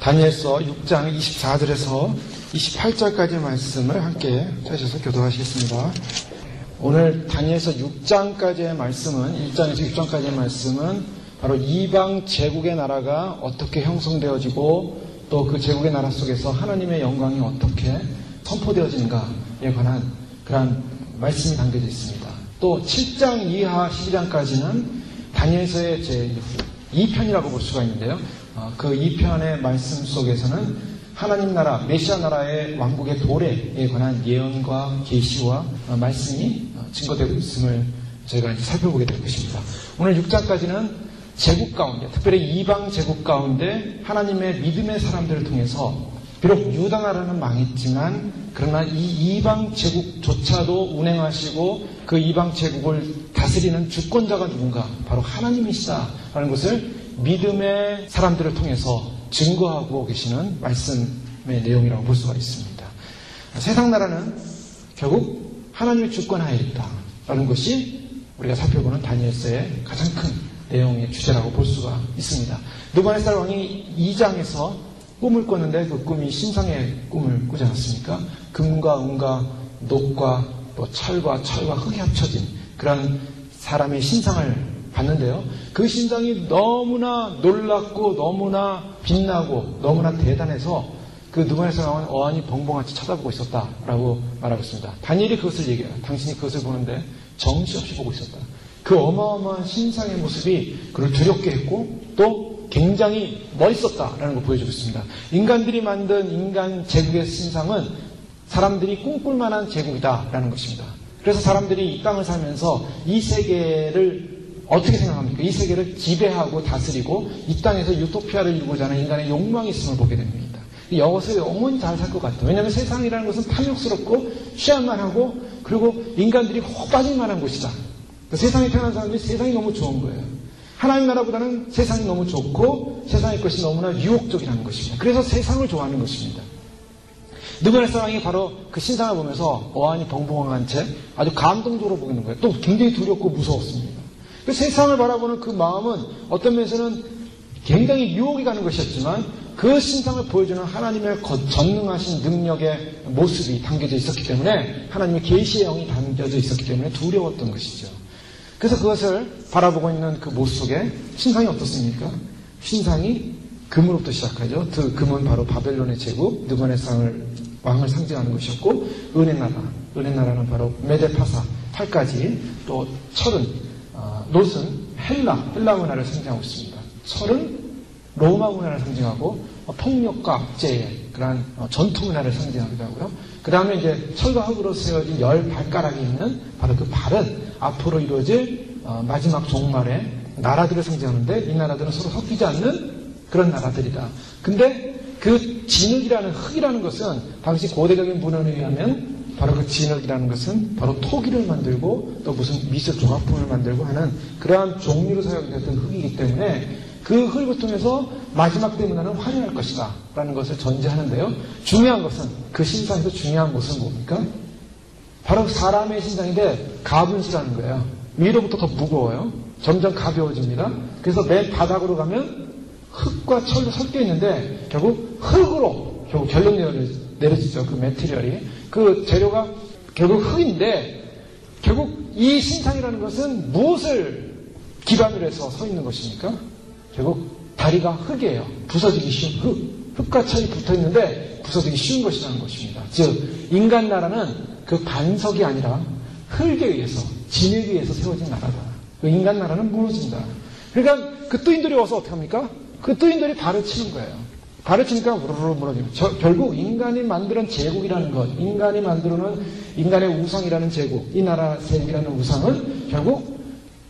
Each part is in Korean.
다니엘서 6장 24절에서 28절까지의 말씀을 함께 찾으셔서 교도하시겠습니다. 오늘 다니엘서 6장까지의 말씀은 1장에서 6장까지의 말씀은 바로 이방 제국의 나라가 어떻게 형성되어지고 또 그 제국의 나라 속에서 하나님의 영광이 어떻게 선포되어지는가에 관한 그러한 말씀이 담겨져 있습니다. 또 7장 이하 12장까지는 다니엘서의 제 2편이라고 볼 수가 있는데요. 그 2편의 말씀 속에서는 하나님 나라, 메시아 나라의 왕국의 도래에 관한 예언과 계시와 말씀이 증거되고 있음을 저희가 이제 살펴보게 될 것입니다. 오늘 6장까지는 제국 가운데, 특별히 이방 제국 가운데 하나님의 믿음의 사람들을 통해서 비록 유다 나라는 망했지만 그러나 이 이방 제국조차도 운행하시고 그 이방 제국을 다스리는 주권자가 누군가? 바로 하나님이시다라는 것을 믿음의 사람들을 통해서 증거하고 계시는 말씀의 내용이라고 볼 수가 있습니다. 세상 나라는 결국 하나님의 주권하에 있다라는 것이 우리가 살펴보는 다니엘서의 가장 큰 내용의 주제라고 볼 수가 있습니다. 느부갓네살 왕이 2장에서 꿈을 꿨는데 그 꿈이 신상의 꿈을 꾸지 않았습니까? 금과 은과 녹과 또 철과 흙이 합쳐진 그런 사람의 신상을 봤는데요. 그 신상이 너무나 놀랍고 너무나 빛나고 너무나 대단해서 그 느부갓네살 왕은 어안이 벙벙하게 쳐다보고 있었다라고 말하고 있습니다. 다니엘이 그것을 얘기해요. 당신이 그것을 보는데 정신없이 보고 있었다. 그 어마어마한 신상의 모습이 그를 두렵게 했고 또 굉장히 멋있었다라는 걸 보여주고 있습니다. 인간들이 만든 인간 제국의 신상은 사람들이 꿈꿀 만한 제국이다라는 것입니다. 그래서 사람들이 이 땅을 살면서 이 세계를 어떻게 생각합니까? 이 세계를 지배하고 다스리고 이 땅에서 유토피아를 이루고자 하는 인간의 욕망이 있음을 보게 됩니다. 이것을 영원히 잘 살 것 같아요. 왜냐하면 세상이라는 것은 탐욕스럽고 취한만하고 그리고 인간들이 혹 빠질만한 곳이다. 세상에 태어난 사람들이 세상이 너무 좋은 거예요. 하나님 나라보다는 세상이 너무 좋고 세상의 것이 너무나 유혹적이라는 것입니다. 그래서 세상을 좋아하는 것입니다. 느부갓네살 왕이 바로 그 신상을 보면서 어안이 벙벙한 채 아주 감동적으로 보이는 거예요. 또 굉장히 두렵고 무서웠습니다. 그 세상을 바라보는 그 마음은 어떤 면에서는 굉장히 유혹이 가는 것이었지만 그 신상을 보여주는 하나님의 전능하신 능력의 모습이 담겨져 있었기 때문에 하나님의 계시의 영이 담겨져 있었기 때문에 두려웠던 것이죠. 그래서 그것을 바라보고 있는 그 모습 속에 신상이 어떻습니까? 신상이 금으로부터 시작하죠. 그 금은 바로 바벨론의 제국, 느부갓네살 왕을 상징하는 것이었고 은혜 나라는 바로 메데파사, 팔까지 또 철은, 놋은 헬라 문화를 상징하고 있습니다. 철은 로마 문화를 상징하고 폭력과 압제의 그러한 전투 문화를 상징하기도 하고요. 그 다음에 이제 철과 흙으로 세워진 10발가락이 있는 바로 그 발은 앞으로 이루어질 마지막 종말의 나라들을 상징하는데 이 나라들은 서로 섞이지 않는 그런 나라들이다. 근데 그 진흙이라는 흙이라는 것은 당시 고대적인 문헌에 의하면 바로 그 진흙이라는 것은 바로 토기를 만들고 또 무슨 미술 조각품을 만들고 하는 그러한 종류로 사용됐던 흙이기 때문에 그 흙을 통해서 마지막 때 문화는 화려할 것이다 라는 것을 전제하는데요. 중요한 것은 그 신상에서 중요한 것은 뭡니까? 바로 사람의 신상인데 가분수라는 거예요. 위로부터 더 무거워요. 점점 가벼워집니다. 그래서 맨 바닥으로 가면 흙과 철로 섞여 있는데 결국 흙으로 결국 결론 내려지죠. 그 매티리얼이. 그 재료가 결국 흙인데 결국 이 신상이라는 것은 무엇을 기반으로 해서 서 있는 것입니까? 결국 다리가 흙이에요. 부서지기 쉬운 흙과 철이 붙어 있는데 부서지기 쉬운 것이라는 것입니다. 즉 인간 나라는 그 반석이 아니라 흙에 의해서 진흙에 의해서 세워진 나라다. 그 인간 나라는 무너진다. 그러니까 그 뜨인돌이 와서 어떻게 합니까? 그 뜨인돌이 발을 치는 거예요. 발을 치니까 우르르 무너집니다. 결국 인간이 만드는 제국이라는 것, 인간이 만들어놓은 인간의 우상이라는 제국, 이 나라 세력이라는 우상은 결국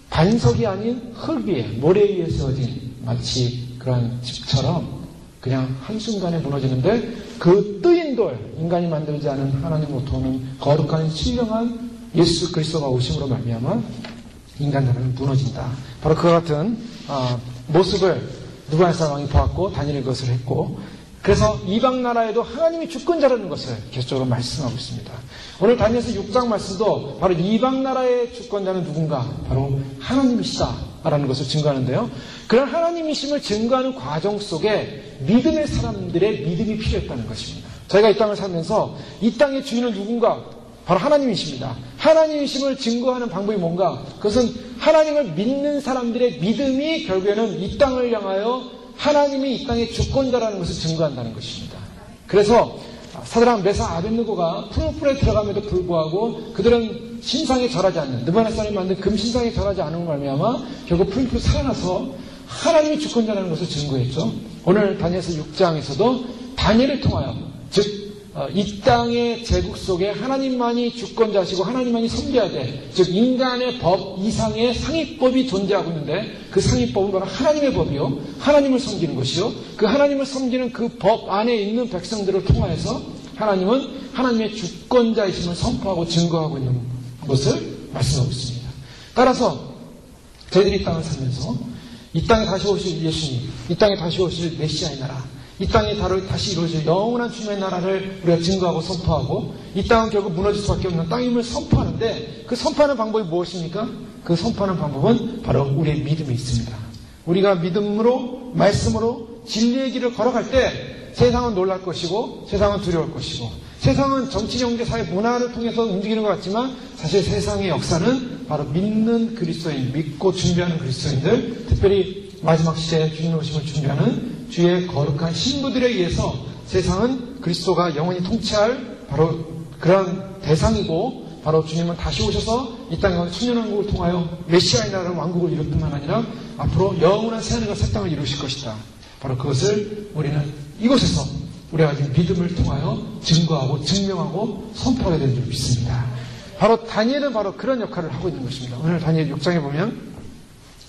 반석이 아닌 흙 위에 모래에 의해 세워진 마치 그런 집처럼 그냥 한순간에 무너지는데 그 뜨인 돌, 인간이 만들지 않은 하나님으로부터 오는 거룩한 신령한 예수 그리스도가 오심으로 말미암아 인간 나라는 무너진다. 바로 그와 같은 모습을 느부갓네살 왕이 보았고 다니엘이 그것을 했고 그래서 이방 나라에도 하나님이 주권자라는 것을 계속적으로 말씀하고 있습니다. 오늘 다니엘서 6장 말씀도 바로 이방 나라의 주권자는 누군가? 바로 하나님이시다 있다라는 것을 증거하는데요. 그런 하나님이심을 증거하는 과정 속에 믿음의 사람들의 믿음이 필요했다는 것입니다. 저희가 이 땅을 살면서 이 땅의 주인은 누군가? 바로 하나님이십니다. 하나님이심을 증거하는 방법이 뭔가? 그것은 하나님을 믿는 사람들의 믿음이 결국에는 이 땅을 향하여 하나님이 이 땅의 주권자라는 것을 증거한다는 것입니다. 그래서 사드락, 메삭, 아벳느고가 풀무불에 들어감에도 불구하고 그들은 신상에 절하지 않는, 느부갓네살이 만든 금신상에 절하지 않은 말미암아 결국 풀무불 살아나서 하나님이 주권자라는 것을 증거했죠. 오늘 다니엘서 6장에서도 다니엘을 통하여, 즉 이 땅의 제국 속에 하나님만이 주권자시고 하나님만이 섬겨야 돼. 즉 인간의 법 이상의 상위법이 존재하고 있는데 그 상위법은 바로 하나님의 법이요, 하나님을 섬기는 것이요, 그 하나님을 섬기는 그 법 안에 있는 백성들을 통하여서 하나님은 하나님의 주권자이심을 선포하고 증거하고 있는 것을 말씀하고 있습니다. 따라서 저희들이 이 땅을 살면서 이 땅에 다시 오실 예수님, 이 땅에 다시 오실 메시아의 나라, 이 땅에 다시 이루어질 영원한 주님의 나라를 우리가 증거하고 선포하고, 이 땅은 결국 무너질 수밖에 없는 땅임을 선포하는데, 그 선포하는 방법이 무엇입니까? 그 선포하는 방법은 바로 우리의 믿음에 있습니다. 우리가 믿음으로, 말씀으로 진리의 길을 걸어갈 때 세상은 놀랄 것이고 세상은 두려울 것이고, 세상은 정치, 경제, 사회, 문화를 통해서 움직이는 것 같지만 사실 세상의 역사는 바로 믿는 그리스도인, 믿고 준비하는 그리스도인들, 특별히 마지막 시대에 주님 오심을 준비하는 주의 거룩한 신부들에 의해서 세상은 그리스도가 영원히 통치할 바로 그런 대상이고, 바로 주님은 다시 오셔서 이 땅에 천년왕국을 통하여 메시아의 나라는 왕국을 이룰 뿐만 아니라 앞으로 영원한 새하늘과 새 땅을 이루실 것이다. 바로 그것을 우리는 이곳에서 우리가 가진 믿음을 통하여 증거하고 증명하고 선포하게 되는 줄 믿습니다. 바로 다니엘은 바로 그런 역할을 하고 있는 것입니다. 오늘 다니엘 6장에 보면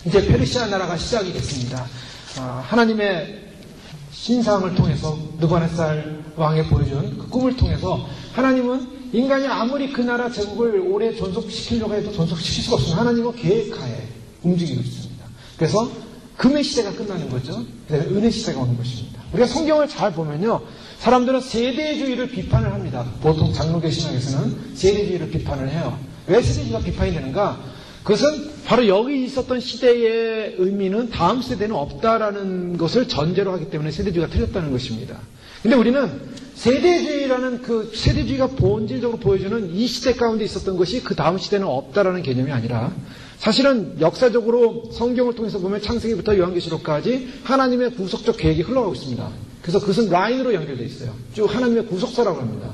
이제 페르시아 나라가 시작이 됐습니다. 하나님의 신상을 통해서 느부갓네살 왕에 보여준 그 꿈을 통해서 하나님은 인간이 아무리 그 나라 제국을 오래 존속시키려고 해도 존속시킬 수가 없습니다. 하나님은 계획하에 움직이고 있습니다. 그래서 금의 시대가 끝나는 거죠. 그래서 은혜 시대가 오는 것입니다. 우리가 성경을 잘 보면요, 사람들은 세대주의를 비판을 합니다. 보통 장로교 신학에서는 세대주의를 비판을 해요. 왜 세대주의가 비판이 되는가? 그것은 바로 여기 있었던 시대의 의미는 다음 세대는 없다라는 것을 전제로 하기 때문에 세대주의가 틀렸다는 것입니다. 근데 우리는 세대주의라는 그 세대주의가 본질적으로 보여주는 이 시대 가운데 있었던 것이 그 다음 시대는 없다라는 개념이 아니라, 사실은 역사적으로 성경을 통해서 보면 창세기부터 요한계시록까지 하나님의 구속적 계획이 흘러가고 있습니다. 그래서 그것은 라인으로 연결되어 있어요. 쭉 하나님의 구속사라고 합니다.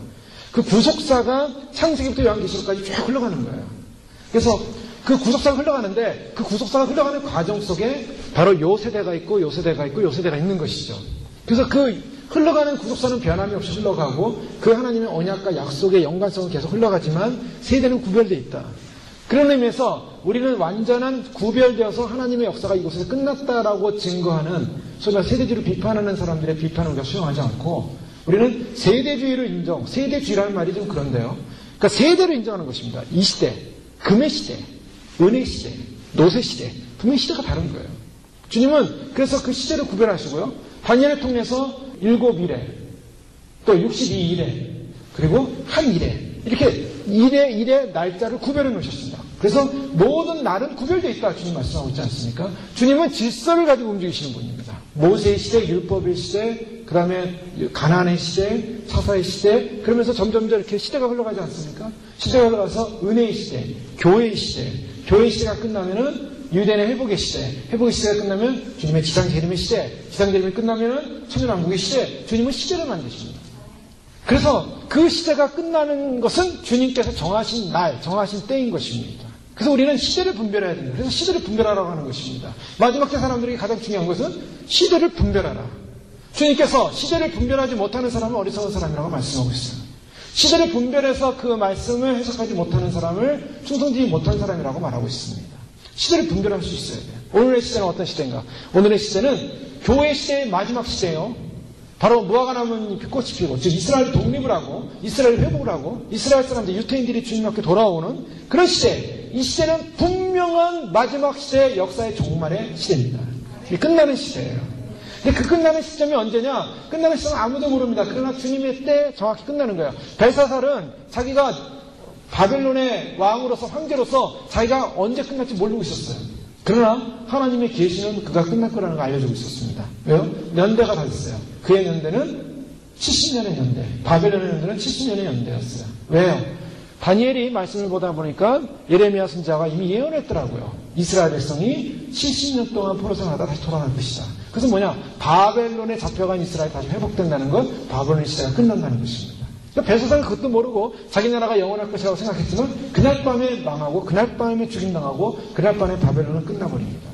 그 구속사가 창세기부터 요한계시록까지 쭉 흘러가는 거예요. 그래서 그 구속사가 흘러가는데, 그 구속사가 흘러가는 과정 속에 바로 요 세대가 있고 요 세대가 있고 요 세대가 있는 것이죠. 그래서 그 흘러가는 구속사는 변함이 없이 흘러가고 그 하나님의 언약과 약속의 연관성은 계속 흘러가지만 세대는 구별되어 있다. 그런 의미에서 우리는 완전한 구별되어서 하나님의 역사가 이곳에서 끝났다라고 증거하는, 소위 말해 세대주의를 비판하는 사람들의 비판을 우리가 수용하지 않고, 우리는 세대주의를 인정, 세대주의라는 말이 좀 그런데요. 그러니까 세대를 인정하는 것입니다. 이 시대, 금의 시대, 은혜 시대, 노새 시대, 분명히 시대가 다른 거예요. 주님은 그래서 그 시대를 구별하시고요, 다니엘을 통해서 7일에, 또 62일에, 그리고 한 일에, 이렇게 일의 날짜를 구별해 놓으셨습니다. 그래서 모든 날은 구별되어 있다 주님 말씀하고 있지 않습니까? 주님은 질서를 가지고 움직이시는 분입니다. 모세의 시대, 율법의 시대, 그 다음에 가나안의 시대, 사사의 시대, 그러면서 점점 이렇게 시대가 흘러가지 않습니까? 시대가 흘러가서 은혜의 시대, 교회의 시대, 교회의 시대가 끝나면은 유대인의 회복의 시대, 회복의 시대가 끝나면 주님의 지상 재림의 시대, 지상 재림이 끝나면은 천년왕국의 시대, 주님은 시대를 만드십니다. 그래서 그 시대가 끝나는 것은 주님께서 정하신 날, 정하신 때인 것입니다. 그래서 우리는 시대를 분별해야 됩니다. 그래서 시대를 분별하라고 하는 것입니다. 마지막 때 사람들에게 가장 중요한 것은 시대를 분별하라. 주님께서 시대를 분별하지 못하는 사람은 어리석은 사람이라고 말씀하고 있어요. 시대를 분별해서 그 말씀을 해석하지 못하는 사람을 충성되지 못한 사람이라고 말하고 있습니다. 시대를 분별할 수 있어야 돼요. 오늘의 시대는 어떤 시대인가? 오늘의 시대는 교회 시대의 마지막 시대예요. 바로 무화과 나무 꽃이 피고, 즉 이스라엘이 독립을 하고 이스라엘이 회복을 하고 이스라엘 사람들, 유태인들이 주님 앞에 돌아오는 그런 시대. 이 시대는 분명한 마지막 시대의 역사의 종말의 시대입니다. 끝나는 시대예요. 근데 그 끝나는 시점이 언제냐? 끝나는 시점은 아무도 모릅니다. 그러나 주님의 때 정확히 끝나는 거예요. 벨사살은 자기가 바벨론의 왕으로서, 황제로서 자기가 언제 끝날지 모르고 있었어요. 그러나 하나님의 계시는 그가 끝날 거라는 걸 알려주고 있었습니다. 왜요? 연대가 다 있어요. 그의 연대는 70년의 연대, 바벨론의 연대는 70년의 연대였어요. 왜요? 다니엘이 말씀을 보다 보니까 예레미야 선지자가 이미 예언했더라고요. 이스라엘 백성이 70년 동안 포로 생활하다 다시 돌아갈 것이다. 그래서 뭐냐? 바벨론에 잡혀간 이스라엘이 다시 회복된다는 건 바벨론 시대가 끝난다는 것입니다. 그러니까 벨사살은 그것도 모르고 자기 나라가 영원할 것이라고 생각했지만 그날 밤에 망하고 그날 밤에 죽임당하고 그날 밤에 바벨론은 끝나버립니다.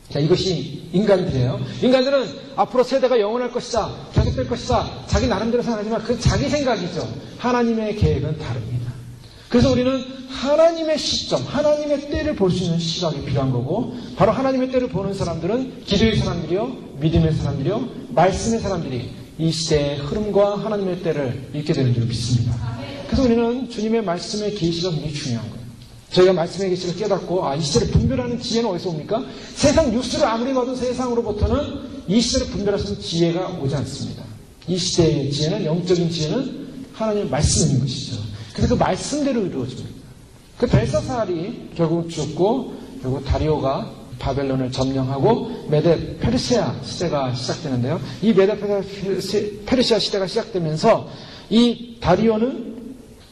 자, 이것이 인간들이에요. 인간들은 앞으로 세대가 영원할 것이다, 계속될 것이다, 자기 나름대로 생각하지만 그건 자기 생각이죠. 하나님의 계획은 다릅니다. 그래서 우리는 하나님의 시점, 하나님의 때를 볼 수 있는 시각이 필요한 거고, 바로 하나님의 때를 보는 사람들은 기도의 사람들이요, 믿음의 사람들이요, 말씀의 사람들이 이 시대의 흐름과 하나님의 때를 읽게 되는 줄 믿습니다. 그래서 우리는 주님의 말씀의 계시가 굉장히 중요한 거예요. 저희가 말씀의 계시를 깨닫고 이 시대를 분별하는 지혜는 어디서 옵니까? 세상 뉴스를 아무리 봐도 세상으로부터는 이 시대를 분별할 수 있는 지혜가 오지 않습니다. 이 시대의 지혜는, 영적인 지혜는 하나님의 말씀인 것이죠. 그래서 그 말씀대로 이루어집니다. 그 벨사살이 결국 죽고 결국 다리오가 바벨론을 점령하고 메데 페르시아 시대가 시작되는데요. 이 메데 페르시아 시대가 시작되면서 이 다리오는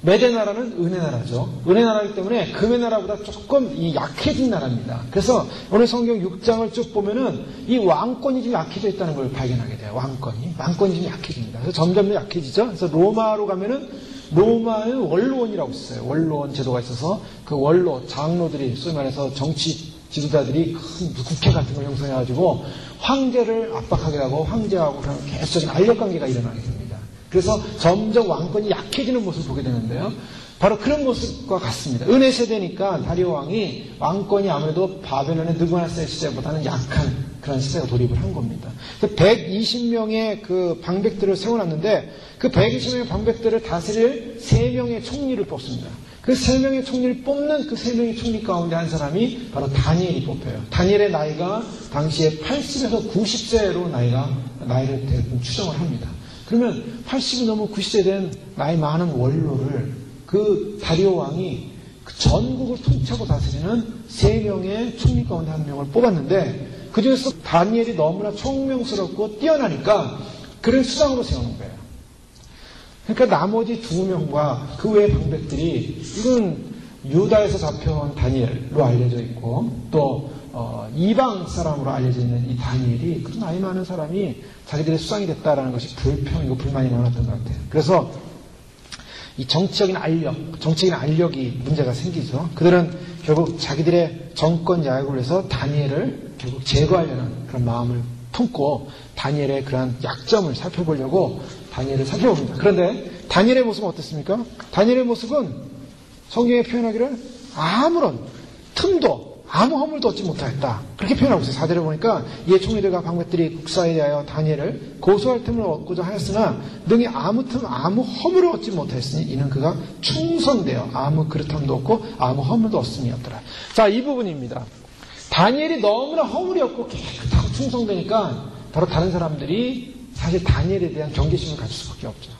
메데 나라는 은혜 나라죠. 은혜 나라이기 때문에 금의 나라보다 조금 약해진 나라입니다. 그래서 오늘 성경 6장을 쭉 보면은 이 왕권이 좀 약해져 있다는 걸 발견하게 돼요. 왕권이 좀 약해집니다. 그래서 점점 더 약해지죠. 그래서 로마로 가면은 로마의 원로원이라고 있어요. 원로원 제도가 있어서 그 원로 장로들이 소위 말해서 정치 지도자들이 큰 국회 같은 걸 형성해가지고 황제를 압박하게 하고 황제하고 그런 계속적인 알력관계가 일어나게 됩니다. 그래서 점점 왕권이 약해지는 모습을 보게 되는데요. 바로 그런 모습과 같습니다. 은혜 세대니까 다리오 왕이 왕권이 아무래도 바벨론의 느부갓네살 시대보다는 약한 그런 시대가 돌입을 한 겁니다. 120명의 그 방백들을 세워놨는데 그 120명의 방백들을 다스릴 3명의 총리를 뽑습니다. 그 3명의 총리를 뽑는 그 3명의 총리 가운데 한 사람이 바로 다니엘이 뽑혀요. 다니엘의 나이가 당시에 80에서 90세로 나이를 대충 추정을 합니다. 그러면 80이 넘어 90세 된 나이 많은 원로를 그 다리오 왕이 그 전국을 통째로 다스리는 3명의 총리 가운데 한 명을 뽑았는데 그 중에서 다니엘이 너무나 총명스럽고 뛰어나니까 그를 수장으로 세우는 거예요. 그러니까 나머지 2명과 그 외의 방백들이 이건 유다에서 잡혀온 다니엘로 알려져 있고 또 이방 사람으로 알려져 있는 이 다니엘이 그 나이 많은 사람이 자기들의 수장이 됐다라는 것이 불평이고 불만이 많았던 것 같아요. 그래서 이 정치적인 알력이 문제가 생기죠. 그들은 결국 자기들의 정권 야욕을 위해서 다니엘을 결국 제거하려는 그런 마음을 품고 다니엘의 그런 약점을 살펴보려고 다니엘을 살펴봅니다. 그런데 다니엘의 모습은 어떻습니까? 다니엘의 모습은 성경에 표현하기를 아무런 틈도 아무 허물도 얻지 못하였다. 그렇게 표현하고 있어요. 4절에 보니까 이에 총리들과 방백들이 국사에 대하여 다니엘을 고소할 틈을 얻고자 하였으나 능히 아무 틈 아무 허물을 얻지 못하였으니 이는 그가 충성되어 아무 그릇함도 없고 아무 허물도 없음이었더라. 자, 이 부분입니다. 다니엘이 너무나 허물이 없고 깨끗하고 충성되니까 바로 다른 사람들이 사실 다니엘에 대한 경계심을 가질 수밖에 없죠.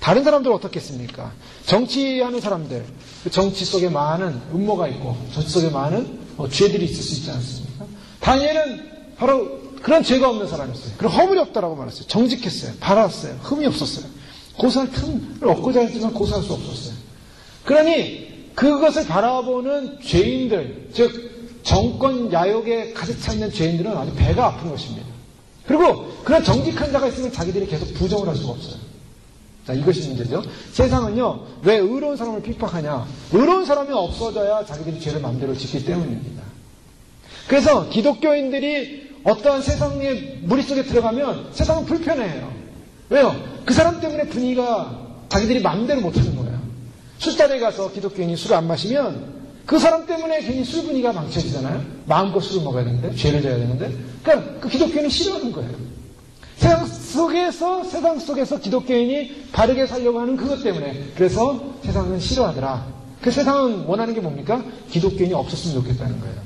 다른 사람들은 어떻겠습니까? 정치하는 사람들, 그 정치 속에 많은 음모가 있고 정치 속에 많은 죄들이 있을 수 있지 않습니까? 다니엘은 바로 그런 죄가 없는 사람이었어요. 그런 허물이 없다라고 말했어요. 정직했어요. 바랐어요. 흠이 없었어요. 고소할 틈을 얻고자 했지만 고소할 수 없었어요. 그러니 그것을 바라보는 죄인들, 즉 정권 야욕에 가득 차 있는 죄인들은 아주 배가 아픈 것입니다. 그리고 그런 정직한 자가 있으면 자기들이 계속 부정을 할 수가 없어요. 자, 이것이 문제죠. 세상은요, 왜 의로운 사람을 핍박하냐? 의로운 사람이 없어져야 자기들이 죄를 마음대로 짓기 때문입니다. 그래서 기독교인들이 어떠한 세상의 무리 속에 들어가면 세상은 불편해해요. 왜요? 그 사람 때문에 분위기가 자기들이 마음대로 못하는 거예요. 술자리에 가서 기독교인이 술을 안 마시면 그 사람 때문에 괜히 술 분위기가 망쳐지잖아요. 마음껏 술을 먹어야 되는데, 죄를 져야 되는데. 그러니까 그 기독교인은 싫어하는 거예요. 세상 속에서 기독교인이 바르게 살려고 하는 그것 때문에. 그래서 세상은 싫어하더라. 그 세상은 원하는 게 뭡니까? 기독교인이 없었으면 좋겠다는 거예요.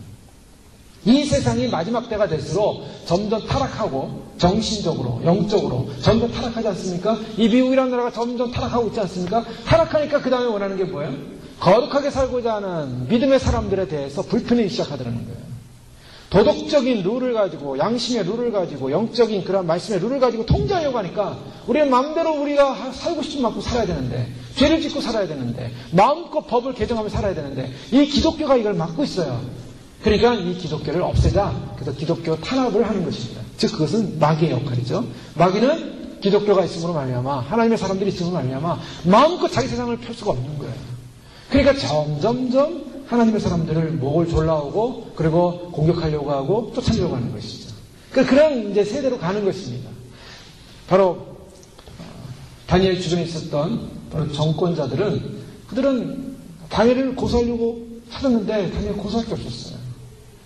이 세상이 마지막 때가 될수록 점점 타락하고 정신적으로, 영적으로 점점 타락하지 않습니까? 이 미국이라는 나라가 점점 타락하고 있지 않습니까? 타락하니까 그 다음에 원하는 게 뭐예요? 거룩하게 살고자 하는 믿음의 사람들에 대해서 불편하기 시작하더라는 거예요. 도덕적인 룰을 가지고, 양심의 룰을 가지고, 영적인 그런 말씀의 룰을 가지고 통제하려고 하니까 우리는 마음대로 우리가 살고 싶은 만큼 살아야 되는데, 죄를 짓고 살아야 되는데, 마음껏 법을 개정하며 살아야 되는데, 이 기독교가 이걸 막고 있어요. 그러니까 이 기독교를 없애자. 그래서 기독교 탄압을 하는 것입니다. 즉 그것은 마귀의 역할이죠. 마귀는 기독교가 있음으로 말미암아, 하나님의 사람들이 있음으로 말미암아 마음껏 자기 세상을 펼 수가 없는 거예요. 그러니까 점점점 하나님의 사람들을 목을 졸라오고 그리고 공격하려고 하고 쫓아내려고 하는 것이죠. 그런 이제 세대로 가는 것입니다. 바로 다니엘 주변에 있었던 바로 정권자들은 그들은 다니엘을 고소하려고 찾았는데 다니엘을 고소할 게 없었어요.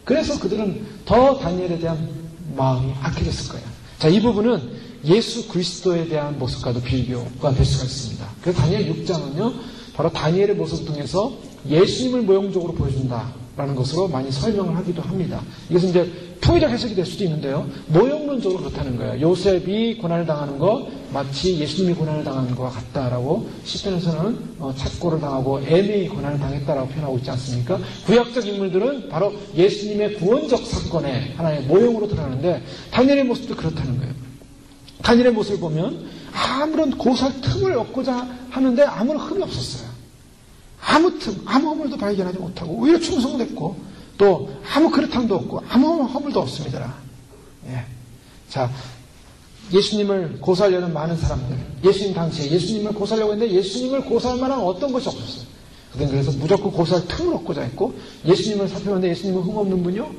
그래서 그들은 더 다니엘에 대한 마음이 악해졌을 거예요. 자, 이 부분은 예수 그리스도에 대한 모습과도 비교가 될 수가 있습니다. 그래서 다니엘 6장은요, 바로 다니엘의 모습을 통해서 예수님을 모형적으로 보여준다라는 것으로 많이 설명을 하기도 합니다. 이것은 이제 통일적 해석이 될 수도 있는데요. 모형론적으로 그렇다는 거예요. 요셉이 고난을 당하는 거 마치 예수님이 고난을 당하는 것과 같다라고 시편에서는 착고를 당하고 애매히 고난을 당했다라고 표현하고 있지 않습니까? 구약적 인물들은 바로 예수님의 구원적 사건의 하나의 모형으로 드러나는데 다니엘의 모습도 그렇다는 거예요. 다니엘의 모습을 보면 아무런 고소할 틈을 얻고자 하는데 아무런 흠이 없었어요. 아무 틈, 아무 허물도 발견하지 못하고 오히려 충성됐고 또 아무 그릇함도 없고 아무 허물도 없습니다. 예. 자, 예수님을 고소하려는 많은 사람들, 예수님 당시에 예수님을 고소하려고 했는데 예수님을 고소할 만한 어떤 것이 없었어요. 그래서 무조건 고소할 틈을 얻고자 했고 예수님을 살펴봤는데 예수님은 흠없는 분이요?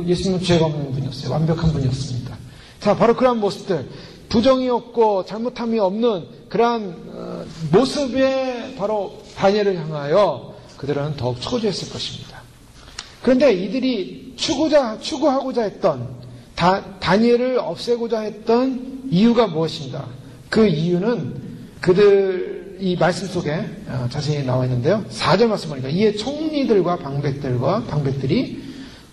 예수님은 죄가 없는 분이었어요. 완벽한 분이었습니다. 자, 바로 그러한 모습들, 부정이 없고 잘못함이 없는 그러한 모습에 바로 다니엘을 향하여 그들은 더욱 초조했을 것입니다. 그런데 이들이 추구하고자 했던 다니엘을 없애고자 했던 이유가 무엇인가? 그 이유는 그들 이 말씀 속에 자세히 나와 있는데요. 4절 말씀 보니까 이에 총리들과 방백들이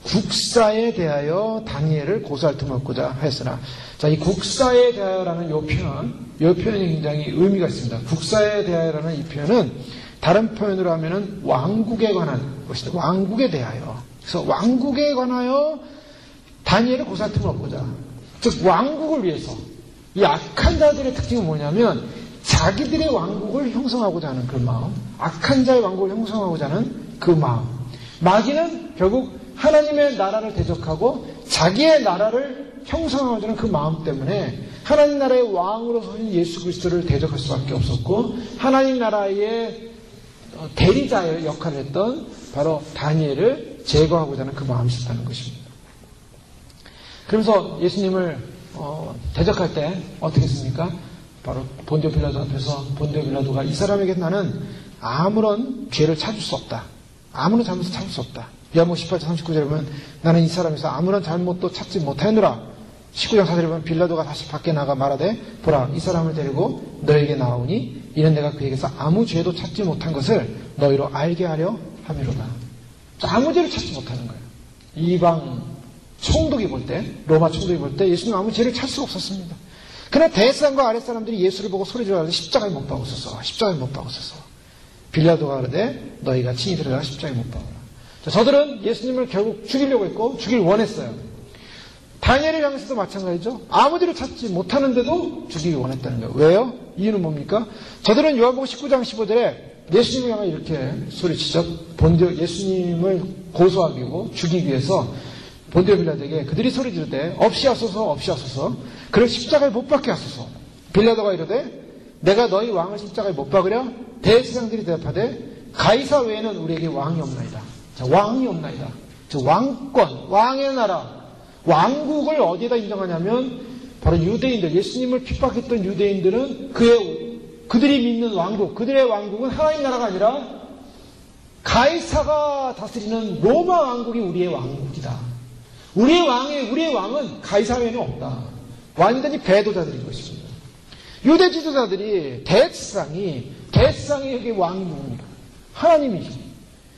국사에 대하여 다니엘을 고소할 틈을 얻고자 하였으나, 자, 이 국사에 대하여라는 이 표현이 굉장히 의미가 있습니다. 국사에 대하여라는 이 표현은 다른 표현으로 하면은 왕국에 관한 것이다. 왕국에 대하여. 그래서 왕국에 관하여 다니엘을 고소할 틈을 얻고자. 즉 왕국을 위해서. 이 악한 자들의 특징은 뭐냐면 자기들의 왕국을 형성하고자 하는 그 마음, 악한 자의 왕국을 형성하고자 하는 그 마음. 마귀는 결국 하나님의 나라를 대적하고 자기의 나라를 형성하고자 하는 그 마음 때문에 하나님 나라의 왕으로 서신 예수 그리스도를 대적할 수밖에 없었고, 하나님 나라의 대리자의 역할을 했던 바로 다니엘을 제거하고자 하는 그 마음이 있었다는 것입니다. 그러면서 예수님을 대적할 때 어떻게 했습니까? 바로 본디오 빌라도 앞에서 본디오 빌라도가 이 사람에게 나는 아무런 죄를 찾을 수 없다. 아무런 잘못을 찾을 수 없다. 요한복음 18장 39절에 보면 나는 이 사람에서 아무런 잘못도 찾지 못하였노라. 19장 4절에 보면 빌라도가 다시 밖에 나가 말하되 보라, 이 사람을 데리고 너에게 나오니 이는 내가 그에게서 아무 죄도 찾지 못한 것을 너희로 알게 하려 함이로다. 아무 죄를 찾지 못하는 거예요. 이방 총독이 볼 때, 로마 총독이 볼 때 예수님 아무 죄를 찾을 수가 없었습니다. 그러나 대사람과 아랫사람들이 예수를 보고 소리지르되 십자가에 못 박으소서, 십자가에 못 박으소서. 빌라도가 그러되 너희가 친히 들어가 십자가에 못 박으라. 저들은 예수님을 결국 죽이려고 했고 죽일 원했어요. 다니엘을 향해서도 마찬가지죠. 아무 죄를 찾지 못하는데도 죽이기 원했다는 거예요. 왜요? 이유는 뭡니까? 저들은 요한복음 19장 15절에 예수님을 향해 이렇게 소리치죠. 예수님을 고소하고 죽이기 위해서 본디오 빌라도에게 그들이 소리 지르되 없이 하소서, 없이 하소서. 그를 십자가에 못 박게 하소서. 빌라도가 이르되 내가 너희 왕을 십자가에 못 박으랴? 대제사장들이 대답하되 가이사 외에는 우리에게 왕이 없나이다. 자, 왕이 없나이다. 저 왕권, 왕의 나라, 왕국을 어디에다 인정하냐면 바로 유대인들, 예수님을 핍박했던 유대인들은 그들이 믿는 왕국, 그들의 왕국은 하나님 나라가 아니라 가이사가 다스리는 로마 왕국이 우리의 왕국이다. 우리의 왕은 가이사 외에는 없다. 완전히 배도자들인 것입니다. 유대 지도자들이 대제사장이 여기 왕이 뭡니까? 하나님이죠.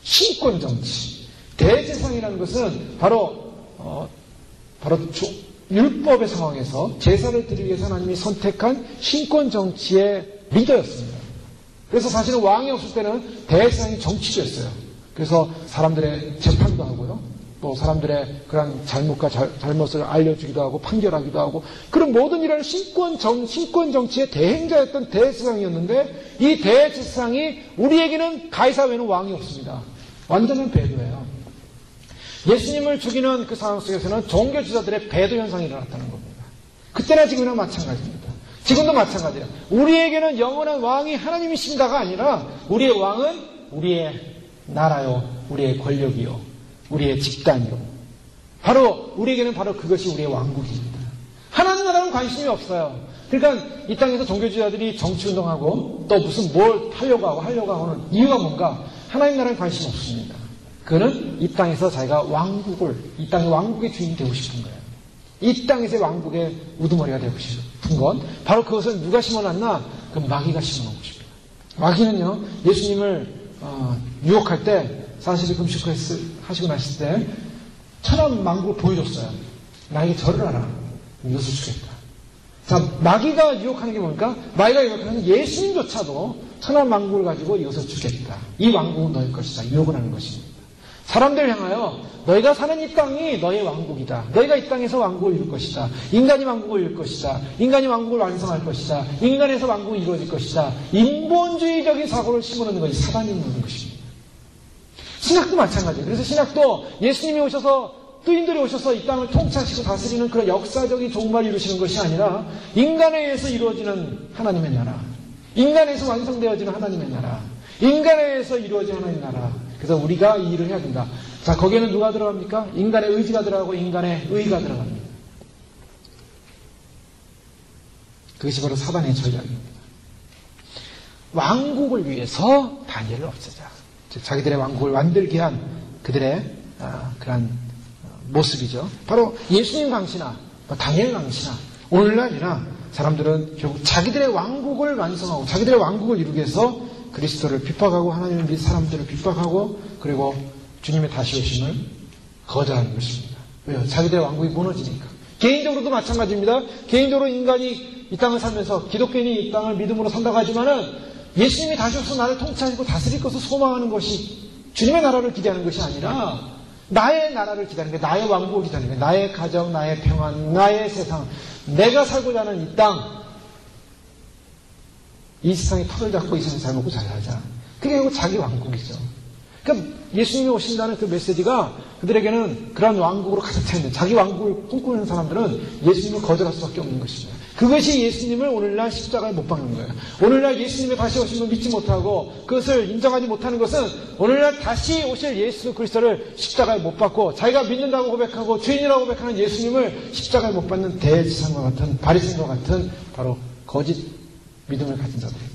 신권 정치. 대제사장이라는 것은 바로 율법의 상황에서 제사를 드리기 위해서 하나님이 선택한 신권 정치의 리더였습니다. 그래서 사실은 왕이 없을 때는 대제사장이 정치주였어요. 그래서 사람들의 재판도 하고요. 또 사람들의 그런 잘못과 잘못을 알려주기도 하고 판결하기도 하고 그런 모든 일을 신권 정치의 대행자였던 대제사장이었는데 이 대제사장이 우리에게는 가이사 외에는 왕이 없습니다. 완전한 배도예요. 예수님을 죽이는 그 상황 속에서는 종교지도자들의 배도 현상이 일어났다는 겁니다. 그때나 지금이나 마찬가지입니다. 지금도 마찬가지예요. 우리에게는 영원한 왕이 하나님이십니다가 아니라 우리의 왕은 우리의 나라요, 우리의 권력이요, 우리의 집단이요. 바로 우리에게는 바로 그것이 우리의 왕국입니다. 하나님 나라는 관심이 없어요. 그러니까 이 땅에서 종교지도자들이 정치운동하고 또 무슨 뭘 하려고 하는 이유가 뭔가 하나님 나라에 관심이 없습니다. 그는 이 땅에서 자기가 이 땅의 왕국의 주인이 되고 싶은 거예요. 이 땅에서의 왕국의 우두머리가 되고 싶은 건 바로 그것을 누가 심어놨나? 그 마귀가 심어놓은 것입니다. 마귀는요, 예수님을 유혹할 때 40일 금식하시고 나실 때 천한 만국을 보여줬어요. 나에게 절을 하라. 이것을 주겠다. 자, 마귀가 유혹하는 게 뭡니까? 마귀가 유혹하는 예수님조차도 천한 만국을 가지고 이것을 주겠다. 이 왕국은 너희 것이다. 유혹을 하는 것입니다. 사람들을 향하여 너희가 사는 이 땅이 너의 왕국이다. 너희가 이 땅에서 왕국을 이룰 것이다. 인간이 왕국을 이룰 것이다. 인간이 왕국을 완성할 것이다. 인간에서 왕국이 이루어질 것이다. 인본주의적인 사고를 심어놓는 것이 사단이 있는 것입니다. 신학도 마찬가지예요. 그래서 신학도 예수님이 오셔서 뜨인들이 오셔서 이 땅을 통치하시고 다스리는 그런 역사적인 종말을 이루시는 것이 아니라 인간에 의해서 이루어지는 하나님의 나라, 인간에서 완성되어지는 하나님의 나라, 인간에 의해서 이루어진 하나님의 나라. 그래서 우리가 이 일을 해야 된다. 자, 거기에는 누가 들어갑니까? 인간의 의지가 들어가고 인간의 의가 들어갑니다. 그것이 바로 사단의 전략입니다. 왕국을 위해서 다니엘을 없애자. 즉 자기들의 왕국을 만들게 한 그들의 그런 모습이죠. 바로 예수님 강시나 다니엘 강시나 오늘날이나 사람들은 결국 자기들의 왕국을 완성하고 자기들의 왕국을 이루기 위해서 그리스도를 핍박하고 하나님의 믿 사람들을 핍박하고 그리고 주님의 다시 오심을 거절하는 것입니다. 왜요? 자기들의 왕국이 무너지니까. 개인적으로도 마찬가지입니다. 개인적으로 인간이 이 땅을 살면서 기독교인이 이 땅을 믿음으로 산다고 하지만은 예수님이 다시 오셔서 나를 통치하시고 다스릴 것을 소망하는 것이 주님의 나라를 기대하는 것이 아니라 나의 나라를 기대하는 거예요. 나의 왕국을 기대하는 거예요. 나의 가정, 나의 평안, 나의 세상, 내가 살고자 하는 이 땅, 이 세상에 턱을 잡고 이 세상에 잘 먹고 잘 살자. 그게 결국 자기 왕국이죠. 그러니까 예수님이 오신다는 그 메시지가 그들에게는 그런 왕국으로 가득 차 있는 자기 왕국을 꿈꾸는 사람들은 예수님을 거절할 수밖에 없는 것입니다. 그것이 예수님을 오늘날 십자가에 못 박는 거예요. 오늘날 예수님의 다시 오심을 믿지 못하고 그것을 인정하지 못하는 것은 오늘날 다시 오실 예수 그리스도를 십자가에 못 박고 자기가 믿는다고 고백하고 주인이라고 고백하는 예수님을 십자가에 못 박는 대제사장과 같은 바리새인과 같은 바로 거짓 믿음을 가진 자들입니다.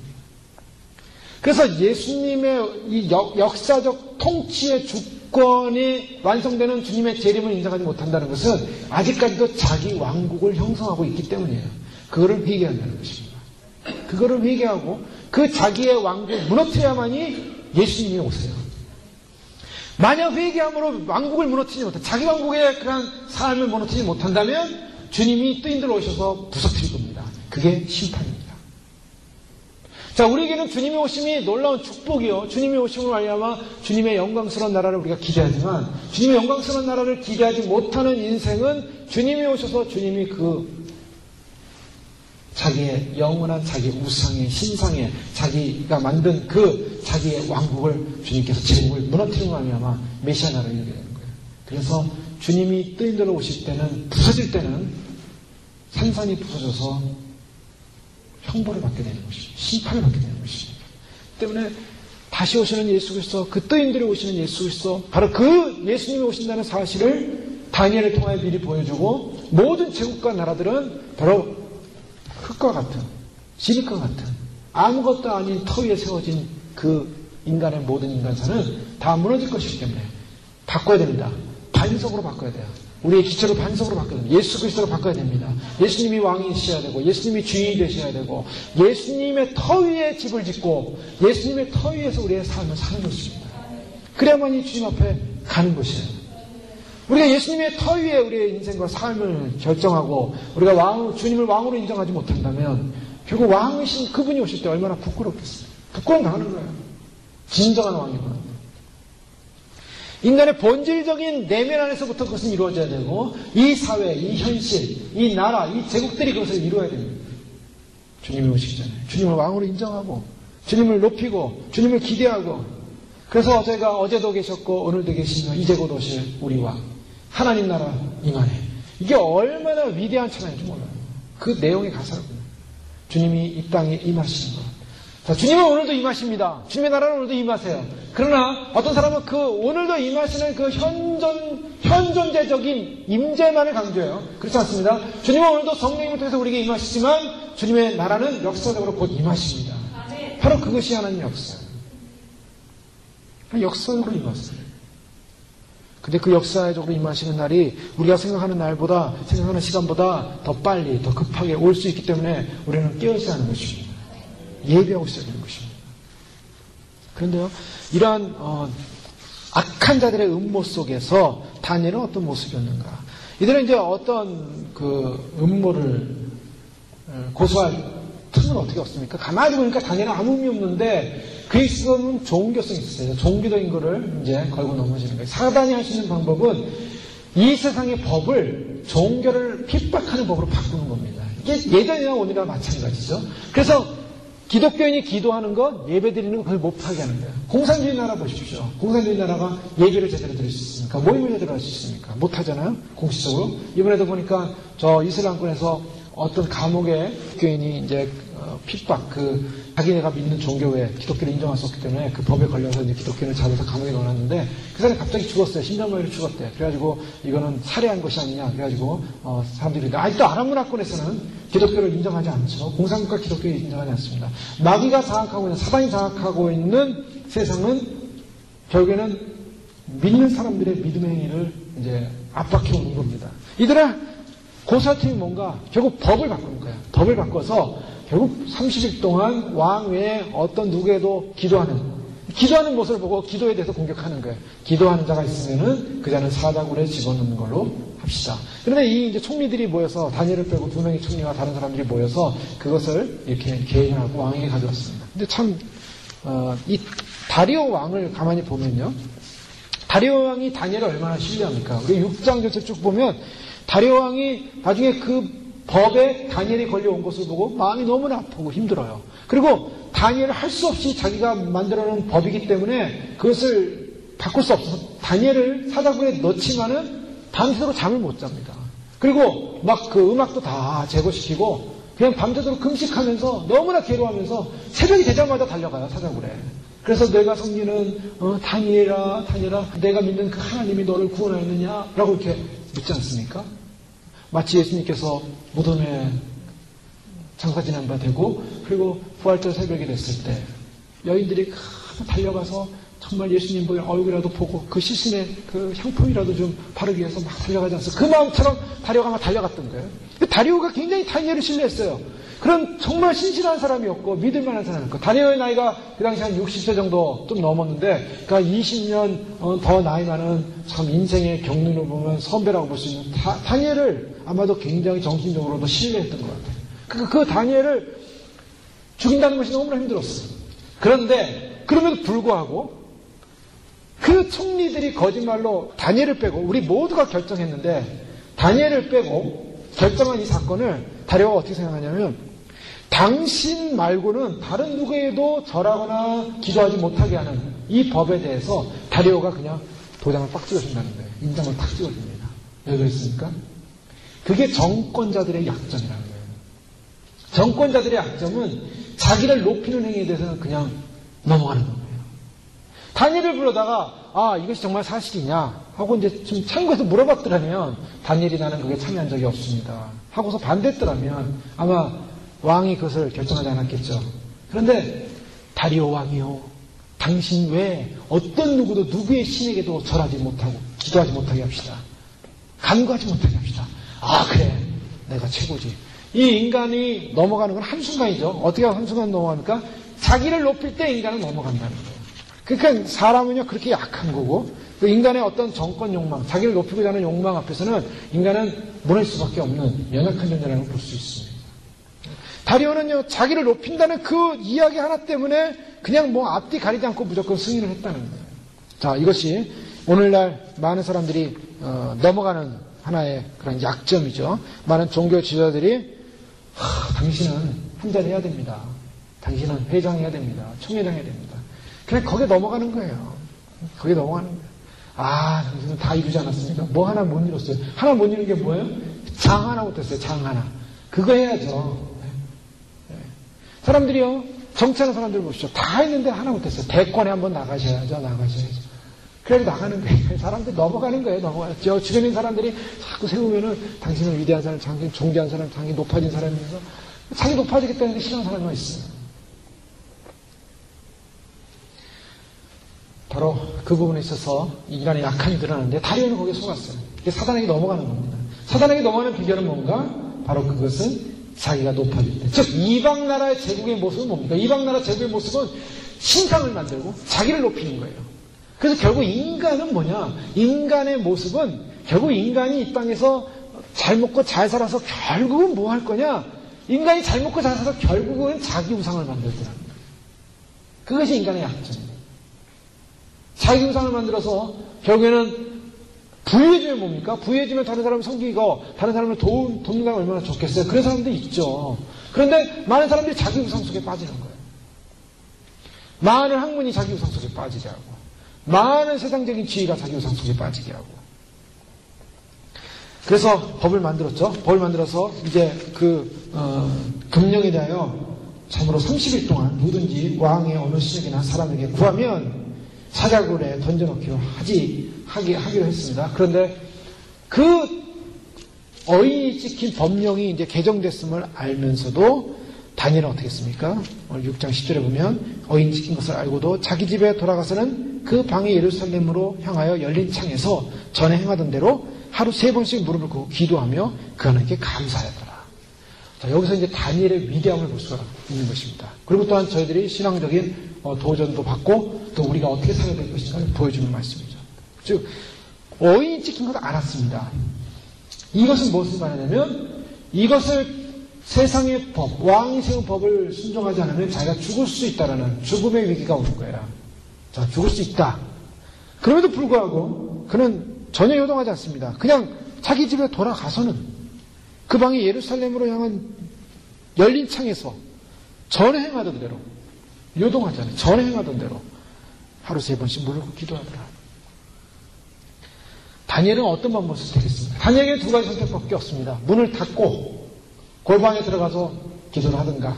그래서 예수님의 이 역사적 통치의 주권이 완성되는 주님의 재림을 인정하지 못한다는 것은 아직까지도 자기 왕국을 형성하고 있기 때문이에요. 그거를 회개한다는 것입니다. 그거를 회개하고 그 자기의 왕국을 무너뜨려야만이 예수님이 오세요. 만약 회개함으로 왕국을 무너뜨리지 못한 자기 왕국의 그런 삶을 무너뜨리지 못한다면 주님이 뜨인들 오셔서 부서뜨릴 겁니다. 그게 심판입니다. 자, 우리에게는 주님의 오심이 놀라운 축복이요. 주님의 오심을 말미암아 주님의 영광스러운 나라를 우리가 기대하지만 주님의 영광스러운 나라를 기대하지 못하는 인생은 주님이 오셔서 주님이 그 자기의 영원한 자기 우상의 신상의 자기가 만든 그 자기의 왕국을 주님께서 제국을 무너뜨리는 말미암아 메시아 나라를 이루게 되는 거예요. 그래서 주님이 뜨인들어 오실 때는 부서질 때는 산산이 부서져서 형벌을 받게 되는 것입니다. 심판을 받게 되는 것입니다. 때문에 다시 오시는 예수 그리스도, 그 뜨인들이 오시는 예수 그리스도, 바로 그 예수님이 오신다는 사실을 다니엘을 통하여 미리 보여주고 모든 제국과 나라들은 바로 흙과 같은, 지lik과 같은 아무것도 아닌 터 위에 세워진 그 인간의 모든 인간사는 다 무너질 것이기 때문에 바꿔야 됩니다. 반석으로 바꿔야 돼요. 우리의 기초를 반석으로 바꿔야 됩니다. 예수 그리스도로 바꿔야 됩니다. 예수님이 왕이셔야 되고 예수님이 주인이 되셔야 되고 예수님의 터 위에 집을 짓고 예수님의 터 위에서 우리의 삶을 사는 것입니다. 그래야만이 주님 앞에 가는 것이에요. 우리가 예수님의 터 위에 우리의 인생과 삶을 결정하고 우리가 주님을 왕으로 인정하지 못한다면 결국 왕이신 그분이 오실 때 얼마나 부끄럽겠어요. 부끄러움 당하는 거예요. 진정한 왕이구나. 인간의 본질적인 내면 안에서부터 그것은 이루어져야 되고 이 사회, 이 현실, 이 나라, 이 제국들이 그것을 이루어야 됩니다. 주님이 오시기 전에 주님을 왕으로 인정하고 주님을 높이고 주님을 기대하고 그래서 저희가 어제도 계셨고 오늘도 계시며 이제 곧 오실 우리 왕 하나님 나라 임하네. 이게 얼마나 위대한 찬양인지 몰라요. 그 내용의 가사를 보면 주님이 이 땅에 임하시는 것. 자, 주님은 오늘도 임하십니다. 주님의 나라는 오늘도 임하세요. 그러나 어떤 사람은 그 오늘도 임하시는 그 현존재적인 임재만을 강조해요. 그렇지 않습니다. 주님은 오늘도 성령님을 통해서 우리에게 임하시지만 주님의 나라는 역사적으로 곧 임하십니다. 바로 그것이 하나님의 역사예요. 역사적으로 임하세요. 근데 그 역사적으로 임하시는 날이 우리가 생각하는 날보다 생각하는 시간보다 더 빨리 더 급하게 올 수 있기 때문에 우리는 깨어있어야 하는 것입니다. 예비하고 있어야 되는 것입니다. 그런데요, 이러한 악한 자들의 음모 속에서 다니엘은 어떤 모습이었는가? 이들은 이제 어떤 그 음모를 고소할 틈은 어떻게 없습니까? 가만히 보니까 다니엘은 아무 의미 없는데 그에 있어서는 종교성이 있었어요. 종교적인 거를 이제 걸고 넘어지는 거예요. 사단이 할 수 있는 방법은 이 세상의 법을 종교를 핍박하는 법으로 바꾸는 겁니다. 이게 예전이나 오늘이나 마찬가지죠. 그래서 기독교인이 기도하는 것, 예배 드리는 것 그걸 못하게 하는 거예요. 공산주의 나라 보십시오. 공산주의 나라가 예배를 제대로 드릴 수 있습니까? 모임을 제대로 할 수 있습니까? 못하잖아요. 공식적으로. 이번에도 보니까 저 이슬람권에서 어떤 감옥에 교인이 이제 핍박, 자기네가 믿는 종교에 기독교를 인정할 수 없기 때문에 그 법에 걸려서 이제 기독교인을 잡아서 감옥에 넣어놨는데 그 사람이 갑자기 죽었어요. 심장마비로 죽었대요. 그래가지고 이거는 살해한 것이 아니냐. 그래가지고 사람들이 아직도 아랍 문화권에서는 기독교를 인정하지 않죠. 공산국가 기독교를 인정하지 않습니다. 마귀가 장악하고 있는 사단이 장악하고 있는 세상은 결국에는 믿는 사람들의 믿음의 행위를 이제 압박해 오는 겁니다. 이들은 고사할 틈이 뭔가 결국 법을 바꾸는 거예요. 법을 바꿔서 결국 30일 동안 왕 외에 어떤 누구에도 기도하는 모습을 보고 기도에 대해서 공격하는 거예요. 기도하는 자가 있으면은 그 자는 사다굴에 집어넣는 걸로 합시다. 그런데 이 이제 총리들이 모여서 다니엘을 빼고 2명의 총리와 다른 사람들이 모여서 그것을 이렇게 개인하고 왕에게 가져왔습니다. 근데 참, 이 다리오 왕을 가만히 보면요. 다리오 왕이 다니엘을 얼마나 신뢰합니까? 우리 6장 전체 쭉 보면 다리오 왕이 나중에 그 법에 다니엘이 걸려온 것을 보고 마음이 너무나 아프고 힘들어요. 그리고 다니엘을 할 수 없이 자기가 만들어놓은 법이기 때문에 그것을 바꿀 수 없어서 다니엘을 사자굴에 넣지만은 밤새도록 잠을 못 잡니다. 그리고 막 그 음악도 다 제거시키고 그냥 밤새도록 금식하면서 너무나 괴로워하면서 새벽이 되자마자 달려가요, 사자굴에. 그래서 내가 섬기는 다니엘아 내가 믿는 그 하나님이 너를 구원하였느냐? 라고 이렇게 묻지 않습니까? 마치 예수님께서 무덤에 장사 지난 바 되고 그리고 부활절 새벽이 됐을 때 여인들이 달려가서 정말 예수님 얼굴이라도 보고 그 시신의 그 향품이라도 좀 바르기 위해서 막 달려가지 않습니까? 그 마음처럼 다리오가 막 달려갔던 거예요. 다리오가 굉장히 다니엘을 신뢰했어요. 그런 정말 신실한 사람이었고 믿을 만한 사람이었고 다니엘의 나이가 그 당시 한 60세 정도 좀 넘었는데 그러니까 20년 더 나이 많은 참 인생의 경륜을 보면 선배라고 볼 수 있는 다니엘을 아마도 굉장히 정신적으로도 신뢰했던 것 같아요. 그 다니엘을 죽인다는 것이 너무나 힘들었어요. 그런데 그럼에도 불구하고 그 총리들이 거짓말로 다니엘을 빼고 우리 모두가 결정했는데 다니엘을 빼고 결정한 이 사건을 다리오가 어떻게 생각하냐면 당신 말고는 다른 누구에도 절하거나 기도하지 못하게 하는 이 법에 대해서 다리오가 그냥 도장을 빡 찍어준다는 거예요. 인장을 탁 찍어줍니다. 왜 그랬습니까? 그게 정권자들의 약점이라는 거예요. 정권자들의 약점은 자기를 높이는 행위에 대해서는 그냥 넘어가는 거예요. 다니엘을 불러다가 이것이 정말 사실이냐 하고 이제 좀 참고해서 물어봤더라면 다니엘이 나는 그게 참여한 적이 없습니다 하고서 반대했더라면 아마 왕이 그것을 결정하지 않았겠죠. 그런데 다리오 왕이요 당신 외에 어떤 누구도 누구의 신에게도 절하지 못하고 기도하지 못하게 합시다. 간구하지 못하게 합시다. 그래 내가 최고지. 이 인간이 넘어가는 건 한순간이죠. 어떻게 한순간 넘어갑니까? 자기를 높일 때 인간은 넘어간다는 거예요. 그러니까 사람은요 그렇게 약한 거고 그 인간의 어떤 정권 욕망, 자기를 높이고자 하는 욕망 앞에서는 인간은 무너질 수밖에 없는 연약한 존재라는 걸 볼 수 있습니다. 다리오는요 자기를 높인다는 그 이야기 하나 때문에 그냥 앞뒤 가리지 않고 무조건 승인을 했다는 거예요. 자, 이것이 오늘날 많은 사람들이 넘어가는 하나의 그런 약점이죠. 많은 종교 지도자들이 당신은 한잔해야 됩니다. 당신은 회장해야 됩니다. 총회장해야 됩니다. 그냥 거기에 넘어가는 거예요. 거기에 넘어가는 거예요. 당신은 다 이루지 않았습니까? 뭐 하나 못 이뤘어요. 하나 못 이룬 게 뭐예요? 장 하나 못했어요. 장 하나. 그거 해야죠. 사람들이요, 정치하는 사람들 보십시오. 다 했는데 하나 못했어요. 대권에 한번 나가셔야죠. 그래서 나가는 거예요. 사람들이 넘어가는 거예요. 넘어가요. 주변에 있는 사람들이 자꾸 세우면은 당신은 위대한 사람, 당신 존귀한 사람, 당신 높아진 사람이면서 자기 높아지겠다는 게 싫어하는 사람이 있어요. 바로 그 부분에 있어서 인간의 약함이 드러나는데 다리에는 거기에 속았어요. 이게 사단에게 넘어가는 겁니다. 사단에게 넘어가는 비결은 뭔가? 바로 그것은 자기가 높아질 때. 즉 이방 나라의 제국의 모습은 뭡니까? 이방 나라 제국의 모습은 신상을 만들고 자기를 높이는 거예요. 그래서 결국 인간은 뭐냐? 인간의 모습은 결국 인간이 이 땅에서 잘 먹고 잘 살아서 결국은 뭐 할 거냐? 인간이 잘 먹고 잘 살아서 결국은 자기 우상을 만들더라는 거예요. 그것이 인간의 약점입니다. 자기 우상을 만들어서 결국에는 부유해지면 뭡니까? 부유해지면 다른 사람을 섬기고 다른 사람을 돕는 게 얼마나 좋겠어요. 그런 사람도 있죠. 그런데 많은 사람들이 자기 우상 속에 빠지는 거예요. 많은 학문이 자기 우상 속에 빠지게 하고 많은 세상적인 지위가 자기 우상 속에 빠지게 하고 그래서 법을 만들었죠. 법을 만들어서 이제 금령에 대하여 참으로 30일 동안 누구든지 왕의 어느 시적이나 사람에게 구하면 사자굴에 던져놓기로 하기로 했습니다. 그런데 그 어인이 찍힌 법령이 이제 개정됐음을 알면서도 다니엘은 어떻게 했습니까? 오늘 6장 10절에 보면 어인 찍힌 것을 알고도 자기 집에 돌아가서는 그 방이 예루살렘으로 향하여 열린 창에서 전에 행하던 대로 하루 3번씩 무릎을 꿇고 기도하며 그 하나님께 감사하더라. 자, 여기서 이제 다니엘의 위대함을 볼 수가 있는 것입니다. 그리고 또한 저희들이 신앙적인 도전도 받고 또 우리가 어떻게 살아야 될 것인가를 보여주는 말씀이죠. 즉 어인이 찍힌 것을 알았습니다. 이것은 무엇을 말하냐면 이것을 세상의 법, 왕이 세운 법을 순종하지 않으면 자기가 죽을 수 있다라는 죽음의 위기가 오는 거예요. 자, 죽을 수 있다. 그럼에도 불구하고 그는 전혀 요동하지 않습니다. 그냥 자기 집에 돌아가서는 그 방이 예루살렘으로 향한 열린 창에서 전에 행하던 대로 요동하지 않아요. 전에 행하던 대로 하루 3번씩 무릎 꿇고 기도하더라. 다니엘은 어떤 방법을 선택했습니까? 다니엘에게 2가지 선택밖에 없습니다. 문을 닫고 골방에 들어가서 기도를 하든가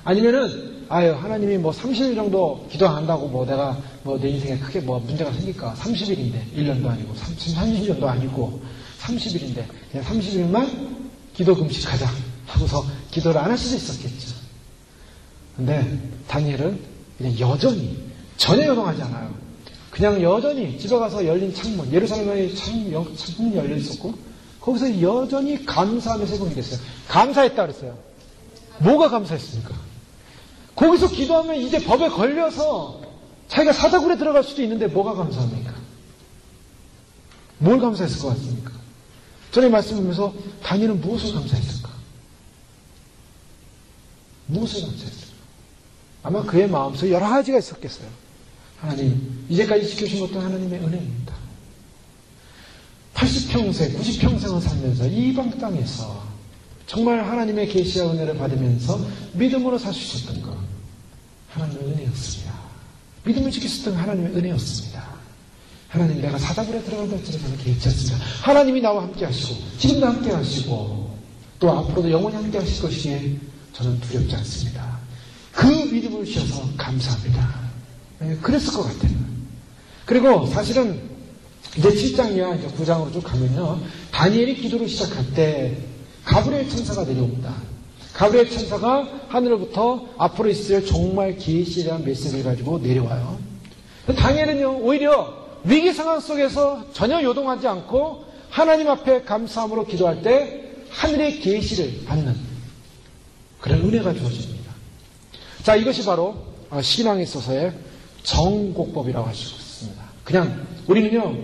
아니면은 하나님이 30일 정도 기도 안 한다고 내가 내 인생에 크게 문제가 생길까? 30일인데 1년도 아니고 30년도 아니고 30일인데 그냥 30일만 기도 금식하자 하고서 기도를 안 할 수도 있었겠죠. 근데 다니엘은 그냥 여전히 전혀 요동하지 않아요. 그냥 여전히 집에 가서 열린 창문, 예루살렘에 창문이 열려 있었고 거기서 여전히 감사하며 세공이 됐어요. 감사했다 그랬어요. 뭐가 감사했습니까? 거기서 기도하면 이제 법에 걸려서 자기가 사자굴에 들어갈 수도 있는데 뭐가 감사합니까? 뭘 감사했을 것 같습니까? 전에 말씀하면서 다니엘은 무엇을 감사했을까? 무엇을 감사했을까? 아마 그의 마음속에 여러 가지가 있었겠어요. 하나님, 이제까지 지켜주신 것도 하나님의 은혜입니다. 80평생, 90평생을 살면서 이방 땅에서 정말 하나님의 계시와 은혜를 받으면서 믿음으로 살 수 있었던 것, 하나님의 은혜였습니다. 믿음을 지켰었던 것, 하나님의 은혜였습니다. 하나님, 내가 사자굴에 들어간다 할지라도 저는 개의치 않습니다. 하나님이 나와 함께 하시고 지금도 함께 하시고 또 앞으로도 영원히 함께 하실 것이기에 저는 두렵지 않습니다. 그 믿음을 주셔서 감사합니다. 그랬을 것 같아요. 그리고 사실은 이제 7장이야 이제 9장으로 쭉 가면요. 다니엘이 기도를 시작할 때 가브리엘 천사가 내려옵니다. 가브리엘 천사가 하늘로부터 앞으로 있을 정말 계시에 대한 메시지를 가지고 내려와요. 다니엘은요, 오히려 위기 상황 속에서 전혀 요동하지 않고 하나님 앞에 감사함으로 기도할 때 하늘의 계시를 받는 그런 은혜가 주어집니다. 자, 이것이 바로 신앙에 있어서의 정곡법이라고 할 수 있습니다. 그냥 우리는요,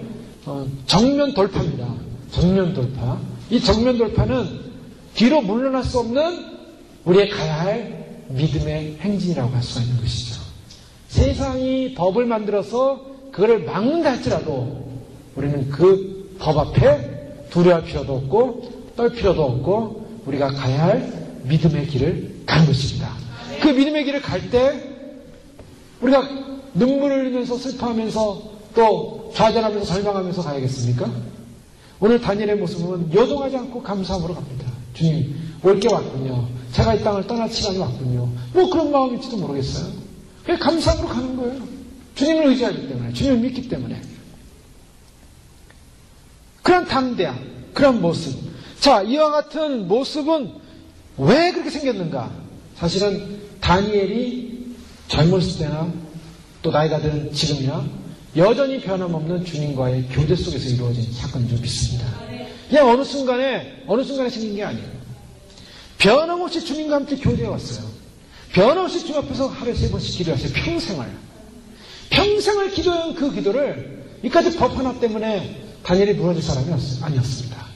정면 돌파입니다. 정면 돌파. 이 정면 돌파는 뒤로 물러날 수 없는 우리의 가야 할 믿음의 행진이라고 할 수가 있는 것이죠. 세상이 법을 만들어서 그거를 막는다 할지라도 우리는 그 법 앞에 두려워할 필요도 없고 떨 필요도 없고 우리가 가야 할 믿음의 길을 가는 것입니다. 그 믿음의 길을 갈 때 우리가 눈물을 흘리면서 슬퍼하면서 또 좌절하면서 절망하면서 가야겠습니까? 오늘 다니엘의 모습은 요동하지 않고 감사함으로 갑니다. 주님, 올 게 왔군요. 제가 이 땅을 떠날 시간이 왔군요. 뭐 그런 마음일지도 모르겠어요. 그냥 감사함으로 가는 거예요. 주님을 의지하기 때문에, 주님을 믿기 때문에. 그런 담대함, 그런 모습. 자, 이와 같은 모습은 왜 그렇게 생겼는가? 사실은 다니엘이 젊었을 때나 또 나이가 든 지금이나 여전히 변함없는 주님과의 교제 속에서 이루어진 사건인 줄 믿습니다. 그냥 어느 순간에 생긴 게 아니에요. 변함없이 주님과 함께 교제해 왔어요. 변함없이 주님 앞에서 하루에 3번씩 기도했어요. 평생을 기도한 그 기도를 이까지 법 하나 때문에 다니엘이 무너질 사람이 아니었습니다.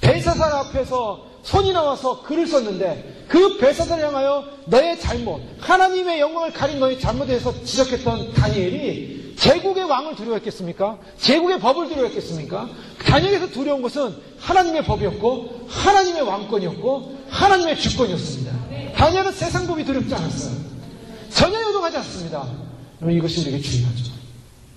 벨사살 앞에서 손이 나와서 글을 썼는데 그 벨사살을 향하여 너의 잘못, 하나님의 영광을 가린 너의 잘못에 대해서 지적했던 다니엘이 제국의 왕을 두려워했겠습니까? 제국의 법을 두려워했겠습니까? 다니엘에서 두려운 것은 하나님의 법이었고 하나님의 왕권이었고 하나님의 주권이었습니다. 다니엘은 세상 법이 두렵지 않았어요. 전혀 요동하지 않습니다. 여러분, 이것이 우리에게 중요하죠.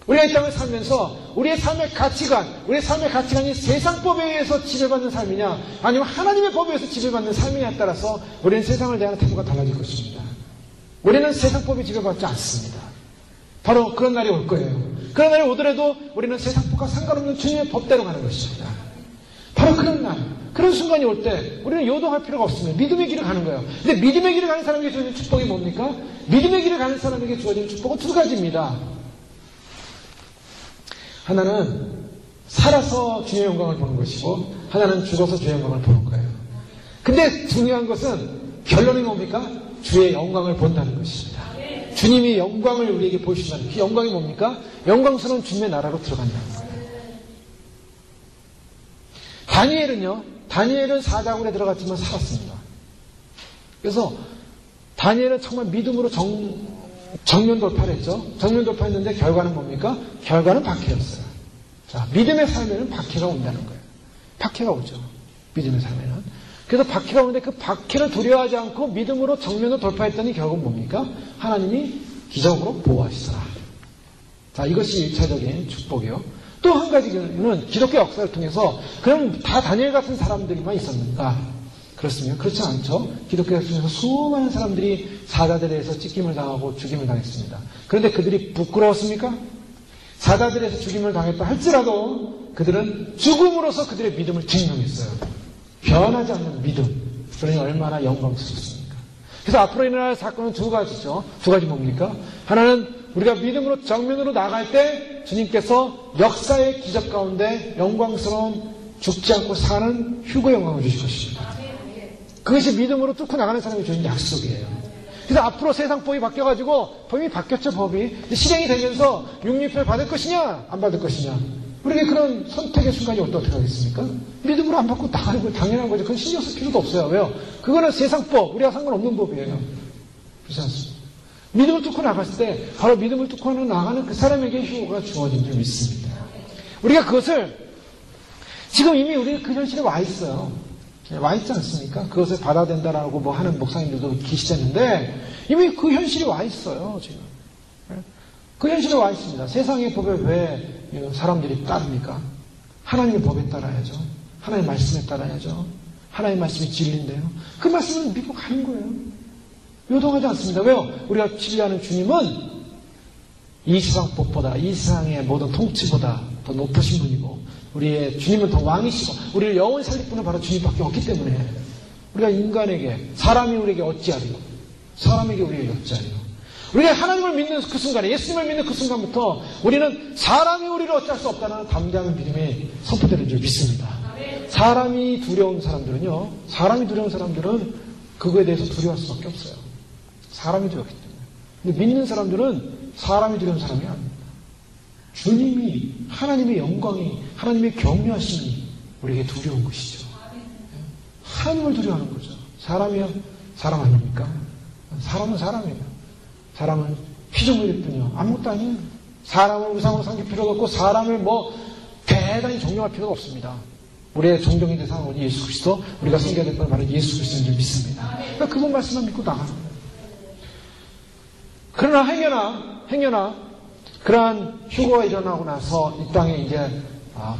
우리가 이 땅을 살면서 우리의 삶의 가치관이 세상 법에 의해서 지배받는 삶이냐 아니면 하나님의 법에 의해서 지배받는 삶이냐에 따라서 우리는 세상을 대하는 태도가 달라질 것입니다. 우리는 세상 법에 지배받지 않습니다. 바로 그런 날이 올 거예요. 그런 날이 오더라도 우리는 세상 법과 상관없는 주님의 법대로 가는 것입니다. 바로 그런 날, 그런 순간이 올 때 우리는 요동할 필요가 없습니다. 믿음의 길을 가는 거예요. 근데 믿음의 길을 가는 사람에게 주어지는 축복이 뭡니까? 믿음의 길을 가는 사람에게 주어지는 축복은 2가지입니다. 하나는 살아서 주의 영광을 보는 것이고 하나는 죽어서 주의 영광을 보는 거예요. 근데 중요한 것은 결론이 뭡니까? 주의 영광을 본다는 것입니다. 주님이 영광을 우리에게 보여주신다는 그 영광이 뭡니까? 영광스러운 주님의 나라로 들어간다는 거예요. 다니엘은 사자굴에 들어갔지만 살았습니다. 그래서 다니엘은 정말 믿음으로 정면 돌파를 했죠. 정면 돌파했는데 결과는 뭡니까? 결과는 박해였어요. 자, 믿음의 삶에는 박해가 온다는 거예요. 박해가 오죠. 믿음의 삶에는. 그래서 박해가 오는데 그 박해를 두려워하지 않고 믿음으로 정면으로 돌파했더니 결국은 뭡니까? 하나님이 기적으로 보호하시더라. 자, 이것이 1차적인 축복이요. 또 한 가지는 기독교 역사를 통해서 그럼 다 다니엘 같은 사람들만 있었는가? 그렇습니까? 그렇지 않죠. 기독교 역사에서 수많은 사람들이 사자들에 의해서 찢김을 당하고 죽임을 당했습니다. 그런데 그들이 부끄러웠습니까? 사자들에 의해서 죽임을 당했다 할지라도 그들은 죽음으로써 그들의 믿음을 증명했어요. 변하지 않는 믿음. 그러니 얼마나 영광스럽습니까? 그래서 앞으로 일어날 사건은 2가지죠. 2가지 뭡니까? 하나는 우리가 믿음으로 정면으로 나갈 때 주님께서 역사의 기적 가운데 영광스러운 죽지 않고 사는 휴거의 영광을 주실 것입니다. 그것이 믿음으로 뚫고 나가는 사람이 주신 약속이에요. 그래서 앞으로 세상 법이 바뀌어가지고 법이 바뀌었죠. 법이 실행이 되면서 육류표를 받을 것이냐 안 받을 것이냐 우리에게 그런 선택의 순간이 올 때 어떻게 하겠습니까? 믿음으로 안 받고 나가는 거 당연한 거죠. 그건 신경 쓸 필요도 없어요. 왜요? 그거는 세상 법, 우리와 상관없는 법이에요. 그렇지 않습니까? 믿음을 뚫고 나갔을 때 바로 믿음을 뚫고 나가는 그 사람에게 휴거가 주어진 줄 믿습니다. 우리가 그것을 지금 이미 우리가 그 현실에 와 있어요. 와 있지 않습니까? 그것을 받아야 된다라고 뭐 하는 목사님들도 계시잖는데 이미 그 현실이 와 있어요. 지금 그 현실에 와 있습니다. 세상의 법에 왜 사람들이 따릅니까? 하나님의 법에 따라야죠. 하나님의 말씀에 따라야죠. 하나님의 말씀이 진리인데요. 그 말씀을 믿고 가는 거예요. 요동하지 않습니다. 왜요? 우리가 진리하는 주님은 이 세상 법보다 이 세상의 모든 통치보다 더 높으신 분이고 우리의 주님은 더 왕이시고 우리를 영원히 살릴 분은 바로 주님밖에 없기 때문에 우리가 인간에게 사람이 우리에게 어찌하리요? 사람에게 우리에게 어찌하리요? 우리가 하나님을 믿는 그 순간에 예수님을 믿는 그 순간부터 우리는 사람이 우리를 어찌할 수 없다는 담대한 믿음이 선포되는 줄 믿습니다. 사람이 두려운 사람들은요. 사람이 두려운 사람들은 그거에 대해서 두려워할 수밖에 없어요. 사람이 두렵기 때문에. 근데 믿는 사람들은 사람이 두려운 사람이 아닙니다. 주님이 하나님의 영광이 하나님의 경외하심이 우리에게 두려운 것이죠. 하나님을 두려워하는 거죠. 사람이요? 사람 아닙니까? 사람은 사람이에요. 사람은 피조물일 뿐이요. 아무것도 아니에요. 사람을 우상으로 삼길 필요도 없고 사람을 뭐 대단히 존경할 필요가 없습니다. 우리의 존경의 대상은 우리 예수 그리스도, 우리가 섬겨야 될 건 바로 예수 그리스도인 줄 믿습니다. 그러니까 그분 말씀만 믿고 나가는 거예요. 그러나 행여나 그러한 휴거가 일어나고 나서 이 땅에 이제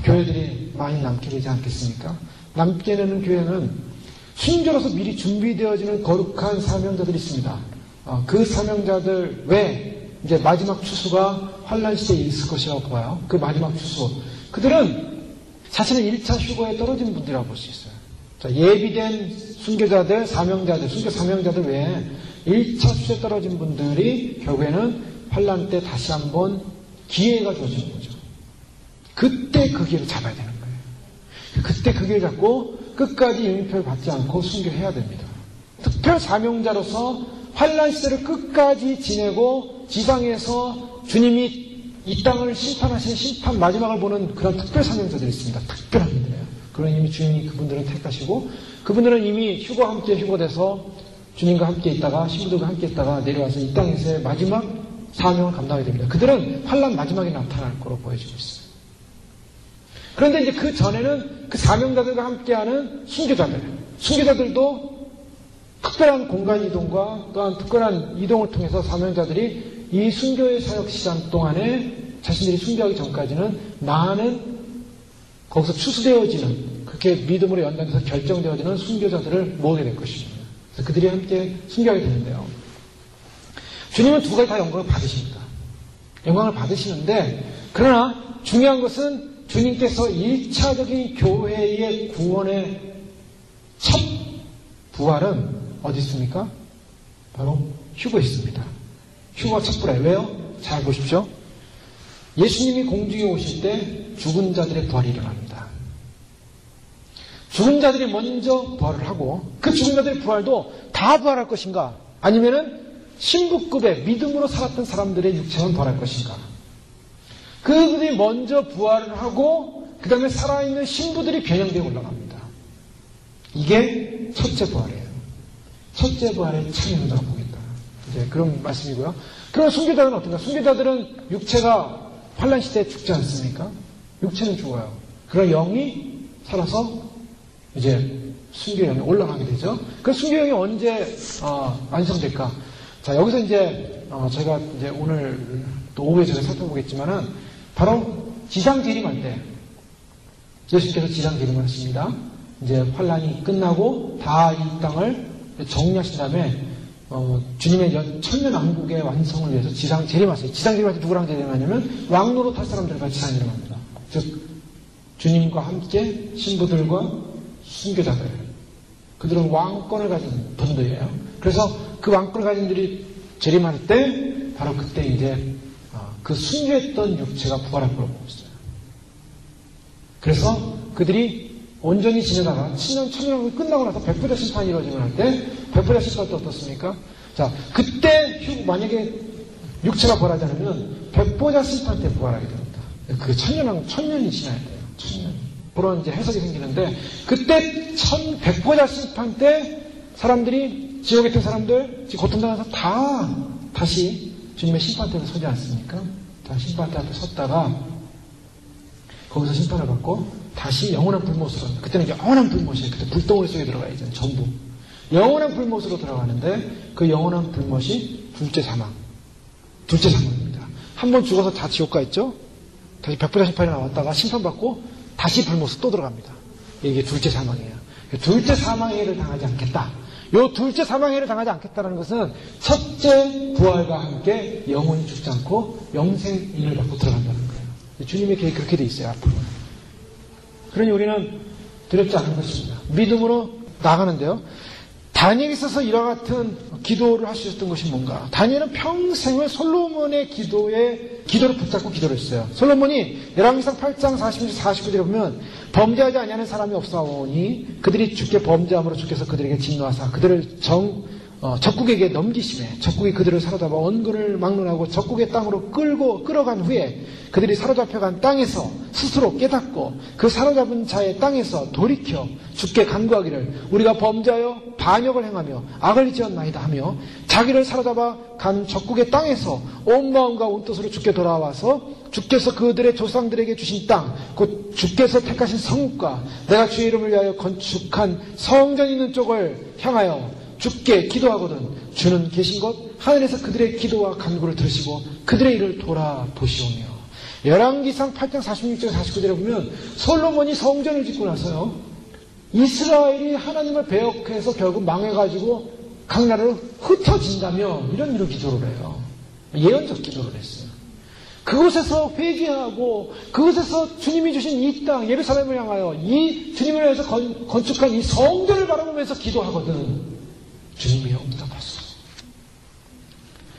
교회들이 많이 남게 되지 않겠습니까? 남게 되는 교회는 순교로서 미리 준비되어지는 거룩한 사명자들이 있습니다. 그 사명자들 외에 이제 마지막 추수가 환란 시대에 있을 것이라고 봐요. 그 마지막 추수. 그들은 사실은 1차 휴거에 떨어진 분들이라고 볼 수 있어요. 자, 예비된 순교자들, 사명자들, 순교 사명자들 외에 1차 추수에 떨어진 분들이 결국에는 환란 때 다시 한번 기회가 주어지는 거죠. 그때 그 기회를 잡아야 되는 거예요. 그때 그 기회를 잡고 끝까지 영유표를 받지 않고 순교해야 됩니다. 특별 사명자로서 환란 시대를 끝까지 지내고 지상에서 주님이 이 땅을 심판하시는 심판 마지막을 보는 그런 특별 사명자들이 있습니다. 특별한 분들이에요. 그런 이미 주님이 그분들을 택하시고 그분들은 이미 함께 휴거돼서 주님과 함께 있다가 신부들과 함께 있다가 내려와서 이 땅에서의 마지막 사명을 감당하게 됩니다. 그들은 환란 마지막에 나타날 거로 보여지고 있어요. 그런데 이제 그 전에는 그 사명자들과 함께하는 순교자들도 특별한 공간 이동과 또한 특별한 이동을 통해서 사명자들이 이 순교의 사역 시간 동안에 자신들이 순교하기 전까지는 많은 거기서 추수되어지는 그렇게 믿음으로 연단돼서 결정되어지는 순교자들을 모으게 될 것입니다. 그래서 그들이 함께 순교하게 되는데요. 주님은 두 가지 다 영광을 받으십니다. 영광을 받으시는데 그러나 중요한 것은 주님께서 1차적인 교회의 구원의 첫 부활은 어디 있습니까? 바로 휴거에 있습니다. 휴거가 첫 부활이에요. 왜요? 잘 보십시오. 예수님이 공중에 오실 때 죽은 자들의 부활이 일어납니다. 죽은 자들이 먼저 부활을 하고 그 죽은 자들의 부활도 다 부활할 것인가? 아니면은 신부급의 믿음으로 살았던 사람들의 육체만 부활할 것인가? 그들이 먼저 부활을 하고 그 다음에 살아있는 신부들이 변형되어 올라갑니다. 이게 첫째 부활이에요. 첫째 부활의 참여자가 보겠다. 이제 그런 말씀이고요. 그럼 순교자들은 어떤가? 순교자들은 육체가 환란 시대에 죽지 않습니까? 육체는 죽어요. 그런 영이 살아서 이제 순교영에 올라가게 되죠. 그 순교영이 언제 완성될까? 자, 여기서 이제 제가 이제 오늘 또 오후에 제가 살펴보겠지만은 바로 지상 재림할 때 예수님께서 지상 재림을 하십니다. 이제 환란이 끝나고 다 이 땅을 정리하신 다음에 주님의 천년왕국의 완성을 위해서 지상 재림하세요. 지상 재림할 때 누구랑 재림하냐면 왕노로 탈 사람들과 지상 재림합니다. 즉 주님과 함께 신부들과 순교자들, 그들은 왕권을 가진 분들이에요. 그래서 그 왕권을 가진 분들이 재림할 때 바로 그때 이제 그 순교했던 육체가 부활할 거라고 보고 있어요. 그래서 그들이 온전히 지내다가 천년왕국이 끝나고 나서 백보자 심판이 이루어지면 할 때 백보자 심판 때 어떻습니까? 자, 그때 만약에 육체가 부활하지 않으면 백보자 심판 때 부활하게 됩니다. 그게 천년이 지나야 돼요. 천년이. 그런 이제 해석이 생기는데 그때 백보자 심판 때 사람들이 지옥에 있던 사람들, 고통당해서 다 다시 주님의 심판대 앞에 서지 않습니까? 다 심판대 앞에 섰다가 거기서 심판을 받고 다시 영원한 불못으로, 그때는 영원한 불못이에요. 그때 불덩어리 속에 들어가야죠. 전부. 영원한 불못으로 들어가는데 그 영원한 불못이 둘째 사망입니다. 한 번 죽어서 다 지옥 가 있죠? 다시 백보자 심판이 나왔다가 심판받고 다시 불못으로 또 들어갑니다. 이게 둘째 사망이에요. 둘째 사망의 해를 당하지 않겠다. 요 둘째 사망의 해를 당하지 않겠다는 것은 첫째 부활과 함께 영원히 죽지 않고 영생인을 받고 들어간다는 거예요. 주님의 계획이 그렇게 돼 있어요, 앞으로. 그러니 우리는 두렵지 않은 것입니다. 믿음으로 나가는데요. 다니엘에 있어서 이와 같은 기도를 할 수 있었던 것이 뭔가? 다니엘은 평생을 솔로몬의 기도를 붙잡고 기도를 했어요. 솔로몬이 열왕기상 8장 46, 49절에 보면 범죄하지 아니하는 사람이 없사오니 그들이 주께 범죄함으로 주께서 그들에게 진노하사 그들을 적국에게 넘기심에 적국이 그들을 사로잡아 원근을 막론하고 적국의 땅으로 끌어간 후에 그들이 사로잡혀간 땅에서 스스로 깨닫고 그 사로잡은 자의 땅에서 돌이켜 주께 간구하기를 우리가 범죄하여 반역을 행하며 악을 지었나이다 하며 자기를 사로잡아 간 적국의 땅에서 온 마음과 온 뜻으로 주께 돌아와서 주께서 그들의 조상들에게 주신 땅 곧 주께서 택하신 성읍과 내가 주의 이름을 위하여 건축한 성전 있는 쪽을 향하여 주께 기도하거든 주는 계신 곳 하늘에서 그들의 기도와 간구를 들으시고 그들의 일을 돌아보시오며. 열왕기상 8장 46절 49절에 보면 솔로몬이 성전을 짓고 나서요, 이스라엘이 하나님을 배역해서 결국 망해가지고 각 나라로 흩어진다며 이런 의미로 기도를 해요. 예언적 기도를 했어요. 그곳에서 회개하고 그곳에서 주님이 주신 이 땅 예루살렘을 향하여 이 주님을 위해서 건축한 이 성전을 바라보면서 기도하거든 주님이 응답하소서.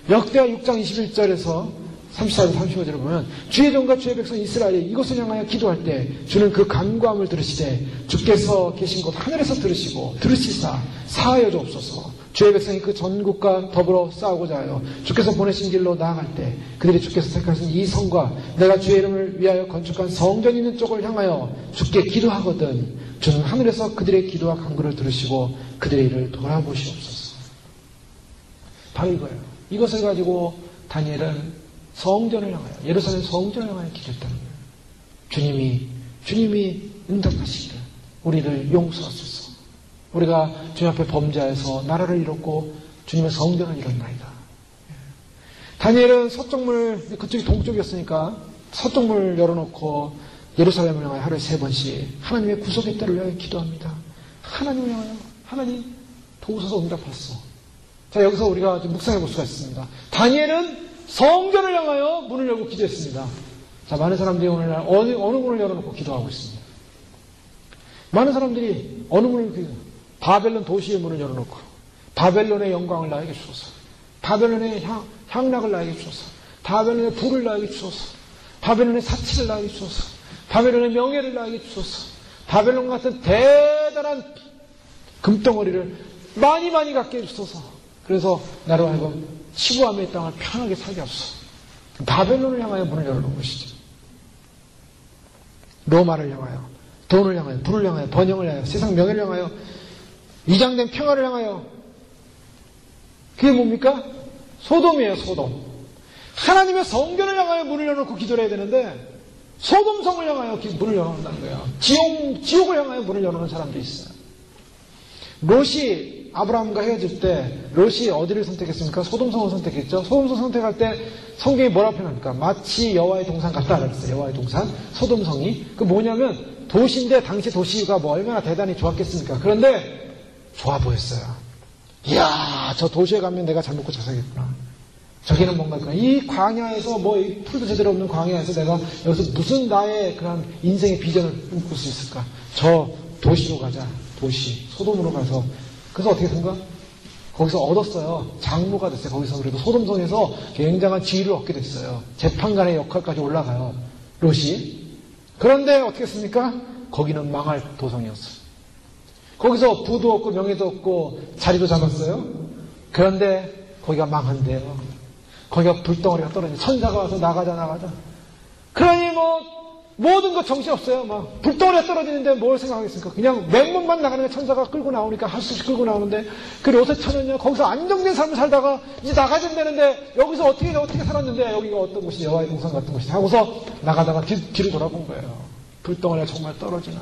역대하 6장 21절에서 34절 35절을 보면 주의 종과 주의 백성 이스라엘이 이곳을 향하여 기도할 때 주는 그 간구함을 들으시되 주께서 계신 곳 하늘에서 들으시고 들으시사 사하여 주옵소서. 주의 백성이 그 전국과 더불어 싸우고자 하여 주께서 보내신 길로 나아갈 때 그들이 주께서 택하신 이 성과 내가 주의 이름을 위하여 건축한 성전 있는 쪽을 향하여 주께 기도하거든 주는 하늘에서 그들의 기도와 간구를 들으시고 그들의 일을 돌아보시옵소서. 바로 이거예요. 이것을 가지고 다니엘은 성전을 향하여 예루살렘 성전을 향하여 기도했다는 거예요. 주님이 응답하시기를 우리를 용서하소서. 우리가 주님 앞에 범죄해서 나라를 잃었고 주님의 성전을 잃었나이다. 다니엘은 서쪽문, 그쪽이 동쪽이었으니까 서쪽문을 열어놓고 예루살렘을 향하여 하루에 3번씩 하나님의 구속의 때를 위하여 기도합니다. 하나님을 향하여 하나님 도우소서 응답하소서. 자, 여기서 우리가 좀 묵상해 볼 수가 있습니다. 다니엘은 성전을 향하여 문을 열고 기도했습니다. 자, 많은 사람들이 오늘날 어느 문을 열어놓고 기도하고 있습니다. 많은 사람들이 어느 문을 바벨론 도시의 문을 열어놓고 바벨론의 영광을 나에게 주소서. 바벨론의 향락을 나에게 주소서. 바벨론의 부를 나에게 주소서. 바벨론의 사치를 나에게 주소서. 바벨론의 명예를 나에게 주소서. 바벨론 같은 대단한 금덩어리를 많이 갖게 해주소서. 그래서 나로 하여금 치부함의 땅을 편하게 살게 하소서. 바벨론을 향하여 문을 열어놓은 것이죠. 로마를 향하여, 돈을 향하여, 부를 향하여, 번영을 향하여, 세상 명예를 향하여, 위장된 평화를 향하여. 그게 뭡니까? 소돔이에요, 소돔. 하나님의 성전을 향하여 문을 열어놓고 기도를 해야 되는데 소돔성을 향하여 문을 열어놓는다는 거예요. 지옥을 향하여 문을 열어놓는 사람도 있어요. 롯이 아브라함과 헤어질 때 롯이 어디를 선택했습니까? 소돔성을 선택했죠. 소돔성 선택할 때 성경이 뭐라 표현합니까? 마치 여호와의 동산 같다 그랬어요. 여호와의 동산, 소돔성이. 그 뭐냐면 도시인데 당시 도시가 뭐 얼마나 대단히 좋았겠습니까? 그런데 좋아 보였어요. 이야, 저 도시에 가면 내가 잘 먹고 잘 살겠구나. 저기는 뭔가 이 광야에서 뭐 이 풀도 제대로 없는 광야에서 내가 여기서 무슨 나의 그런 인생의 비전을 꿈꿀 수 있을까? 저 도시로 가자. 도시 소돔으로 가서. 그래서 어떻게 된가? 거기서 얻었어요. 장로가 됐어요. 거기서 그래도 소돔성에서 굉장한 지위를 얻게 됐어요. 재판관의 역할까지 올라가요. 롯이. 그런데 어떻게 했습니까? 거기는 망할 도성이었어요. 거기서 부도 없고 명예도 없고 자리도 잡았어요. 그런데 거기가 망한대요. 거기가 불덩어리가 떨어지고 천사가 와서 나가자. 그러니 뭐 모든 거 정신없어요. 막 불덩어리가 떨어지는데 뭘 생각하겠습니까? 그냥 맹문만 나가는 게 천사가 끌고 나오니까 할 수 없이 끌고 나오는데 그 롯의 처녀냐 거기서 안정된 삶을 살다가 이제 나가면 되는데 여기서 어떻게 살았는데 여기가 어떤 곳이 여호와의 동산 같은 곳이 하고서 나가다가 뒤로 돌아본 거예요. 불덩어리가 정말 떨어지나.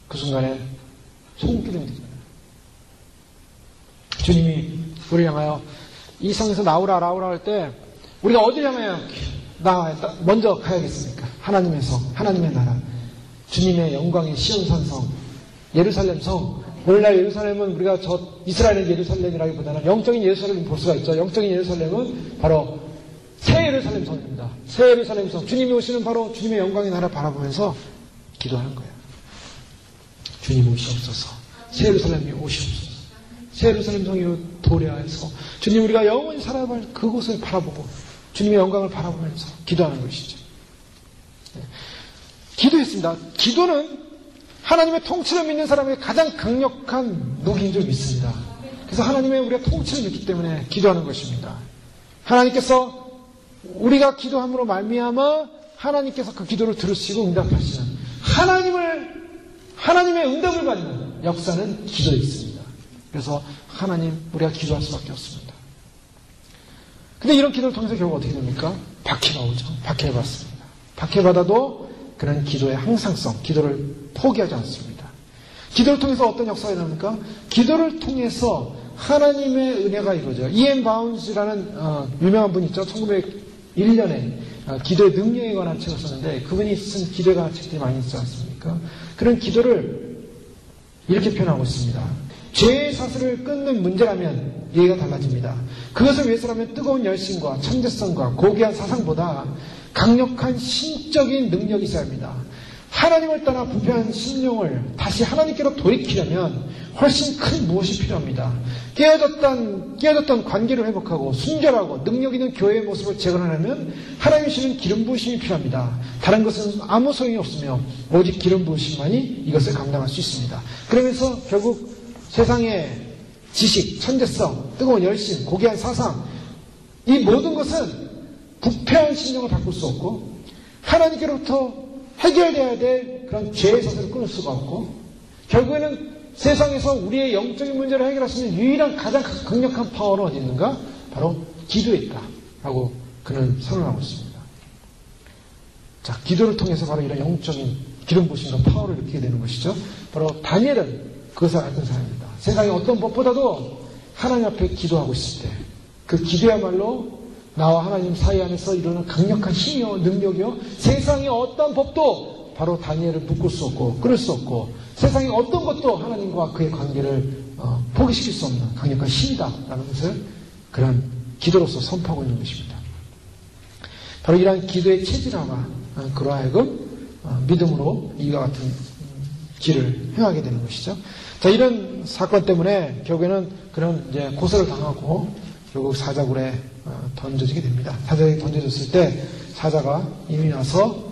그 순간에 손길이 되잖아요. 주님이 우리를 향하여 이 성에서 나오라 할 때 우리가 어디를 향하여 먼저 가야겠습니까? 하나님의 성, 하나님의 나라, 주님의 영광의 시온산성, 예루살렘 성. 오늘날 예루살렘은 우리가 이스라엘의 예루살렘이라기보다는 영적인 예루살렘을 볼 수가 있죠. 영적인 예루살렘은 바로 새 예루살렘 성입니다. 새 예루살렘 성. 주님이 오시는 바로 주님의 영광의 나라 바라보면서 기도하는 거예요. 주님 오시옵소서. 새 예루살렘이 오시옵소서. 새 예루살렘 성이 도래하여서 주님 우리가 영원히 살아야 할 그곳을 바라보고 주님의 영광을 바라보면서 기도하는 것이죠. 기도했습니다. 기도는 하나님의 통치를 믿는 사람의 가장 강력한 무기인 줄 믿습니다. 그래서 하나님의 우리가 통치를 믿기 때문에 기도하는 것입니다. 하나님께서 우리가 기도함으로 말미암아 하나님께서 그 기도를 들으시고 응답하시는 하나님의 응답을 받는 역사는 기도에 있습니다. 그래서 하나님 우리가 기도할 수밖에 없습니다. 근데 이런 기도를 통해서 결국 어떻게 됩니까? 박해가 오죠. 박해를 받습니다. 박해받아도 그런 기도의 항상성, 기도를 포기하지 않습니다. 기도를 통해서 어떤 역사가 일어납니까? 기도를 통해서 하나님의 은혜가 이루어져요. 이엠 바운즈라는 유명한 분 있죠. 1901년에 기도의 능력에 관한 책을 썼는데 그분이 쓴 기도에 관한 책들이 많이 있지 않습니까? 그런 기도를 이렇게 표현하고 있습니다. 죄의 사슬을 끊는 문제라면 얘기가 달라집니다. 그것을 위해서라면 뜨거운 열심과 천재성과 고귀한 사상보다 강력한 신적인 능력이 있어야 합니다. 하나님을 떠나 부패한 심령을 다시 하나님께로 돌이키려면 훨씬 큰 무엇이 필요합니다. 깨어졌던 관계를 회복하고 순결하고 능력 있는 교회의 모습을 재건하려면 하나님 주시는 기름 부으심이 필요합니다. 다른 것은 아무 소용이 없으며 오직 기름 부으심만이 이것을 감당할 수 있습니다. 그러면서 결국 세상의 지식, 천재성, 뜨거운 열심, 고귀한 사상 이 모든 것은 부패한 심령을 바꿀 수 없고 하나님께로부터 해결돼야 될 그런 죄의 사슬을 끊을 수가 없고 결국에는 세상에서 우리의 영적인 문제를 해결할 수 있는 유일한 가장 강력한 파워는 어디 있는가? 바로 기도에 있다라고 그는 선언하고 있습니다. 자, 기도를 통해서 바로 이런 영적인 기름 부으심과 파워를 느끼게 되는 것이죠. 바로 다니엘은 그것을 알던 사람입니다. 세상의 어떤 법보다도 하나님 앞에 기도하고 있을 때 그 기도야말로 나와 하나님 사이 안에서 이루는 강력한 힘이요 능력이요 세상의 어떤 법도 바로 다니엘을 묶을 수 없고 끊을 수 없고 세상의 어떤 것도 하나님과 그의 관계를 포기시킬 수 없는 강력한 힘이다라는 것을 그런 기도로서 선포하고 있는 것입니다. 바로 이러한 기도의 체질화가 그로 하여금 믿음으로 이와 같은 길을 행하게 되는 것이죠. 자, 이런 사건 때문에 결국에는 그런 이제 고소를 당하고 결국 사자굴에 던져지게 됩니다. 사자굴에 던져졌을 때 사자가 이미 와서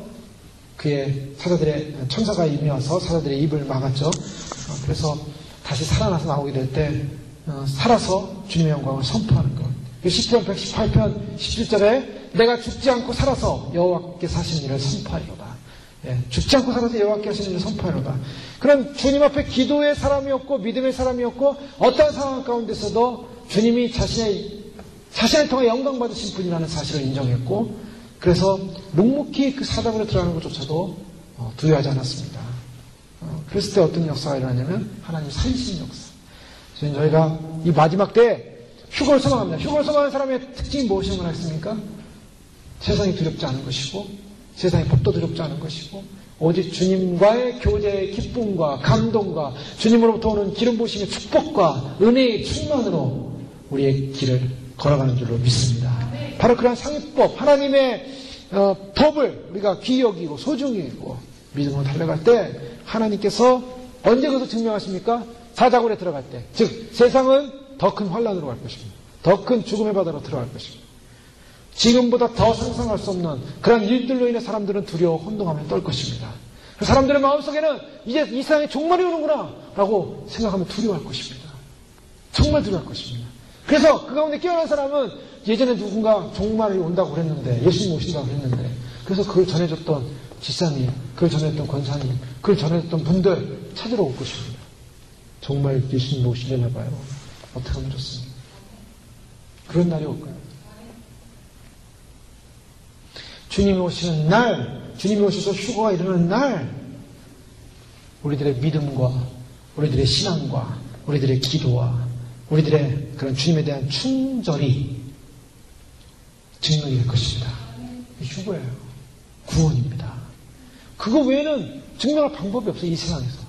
천사가 이미 와서 사자들의 입을 막았죠. 그래서 다시 살아나서 나오게 될 때 살아서 주님의 영광을 선포하는 것. 시편 118편 17절에 내가 죽지 않고 살아서 여호와께 하신 일을 선포하리로다. 죽지 않고 살아서 여호와께 하신 일을 선포하리로다. 그런 주님 앞에 기도의 사람이었고 믿음의 사람이었고 어떠한 상황 가운데서도 주님이 자신을 통해 영광 받으신 분이라는 사실을 인정했고 그래서 묵묵히 그 사자굴에 들어가는 것조차도 두려워하지 않았습니다. 그랬을 때 어떤 역사가 일어나냐면 하나님 살리시는 역사. 그래서 저희가 이 마지막 때에 휴거를 소망합니다. 휴거를 소망하는 사람의 특징이 무엇이라고 하겠습니까? 세상이 두렵지 않은 것이고 세상의 법도 두렵지 않은 것이고 오직 주님과의 교제의 기쁨과 감동과 주님으로부터 오는 기름 부으심의 축복과 은혜의 충만으로 우리의 길을 걸어가는 줄로 믿습니다. 바로 그런 상위법, 하나님의 법을 우리가 귀히 여기고 소중히 여기고 믿음으로 달려갈 때 하나님께서 언제 그것을 증명하십니까? 사자굴에 들어갈 때. 즉 세상은 더 큰 환란으로 갈 것입니다. 더 큰 죽음의 바다로 들어갈 것입니다. 지금보다 더 상상할 수 없는 그런 일들로 인해 사람들은 두려워 혼동하며 떨 것입니다. 사람들의 마음속에는 이제 이 세상에 종말이 오는구나 라고 생각하면 두려워할 것입니다. 정말 두려워할 것입니다. 그래서 그 가운데 깨어난 사람은 예전에 누군가 종말이 온다고 그랬는데 예수님 오신다고 그랬는데 그래서 그걸 전해줬던 지사님, 그걸 전해줬던 권사님, 그걸 전해줬던 분들 찾으러 올 것입니다. 정말 예수님 오시려나 봐요. 어떻게 하면 좋습니까? 그런 날이 올까요? 주님이 오시는 날, 주님이 오셔서 휴거가 일어나는 날 우리들의 믿음과 우리들의 신앙과 우리들의 기도와 우리들의 그런 주님에 대한 충절이 증명이 될 것입니다. 휴거예요. 구원입니다. 그거 외에는 증명할 방법이 없어요. 이 세상에서.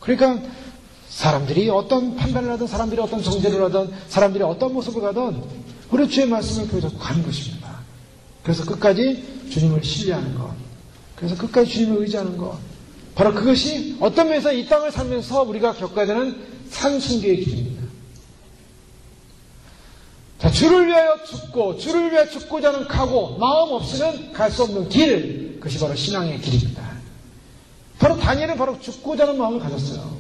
그러니까 사람들이 어떤 판단을 하든 사람들이 어떤 정죄를 하든 사람들이 어떤 모습을 가든 우리 주의 말씀을 보여주고 가는 것입니다. 그래서 끝까지 주님을 신뢰하는 것. 그래서 끝까지 주님을 의지하는 것. 바로 그것이 어떤 면에서 이 땅을 살면서 우리가 겪어야 되는 산순교의 길입니다. 자, 주를 위하여 죽고 주를 위하여 죽고자 하는 각오, 마음 없이는 갈 수 없는 길. 그것이 바로 신앙의 길입니다. 바로 다니엘은 바로 죽고자 하는 마음을 가졌어요.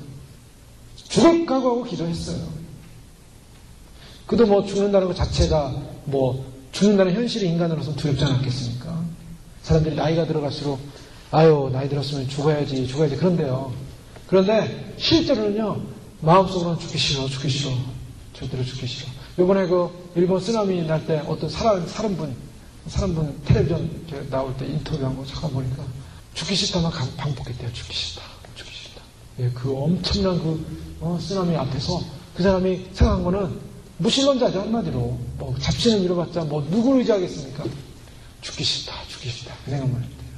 죽을 각오하고 기도했어요. 그도 뭐 죽는다는 것 자체가 죽는다는 현실이 인간으로서 두렵지 않았겠습니까? 사람들이 나이가 들어갈수록 나이 들었으면 죽어야지 그런데요. 그런데 실제로는요 마음속으로는 죽기 싫어 절대로 죽기 싫어. 이번에 그 일본 쓰나미 날 때 어떤 사람 분 텔레비전 나올 때 인터뷰한 거 잠깐 보니까 죽기 싫다만 반복했대요. 죽기 싫다. 죽기 싫다. 예, 그 엄청난 쓰나미 앞에서 그 사람이 생각한 거는 무신론자죠, 한마디로. 뭐 잡신을 잃어봤자 뭐 누구를 의지하겠습니까? 죽기 싫다. 죽기 싫다. 그 생각만 했대요.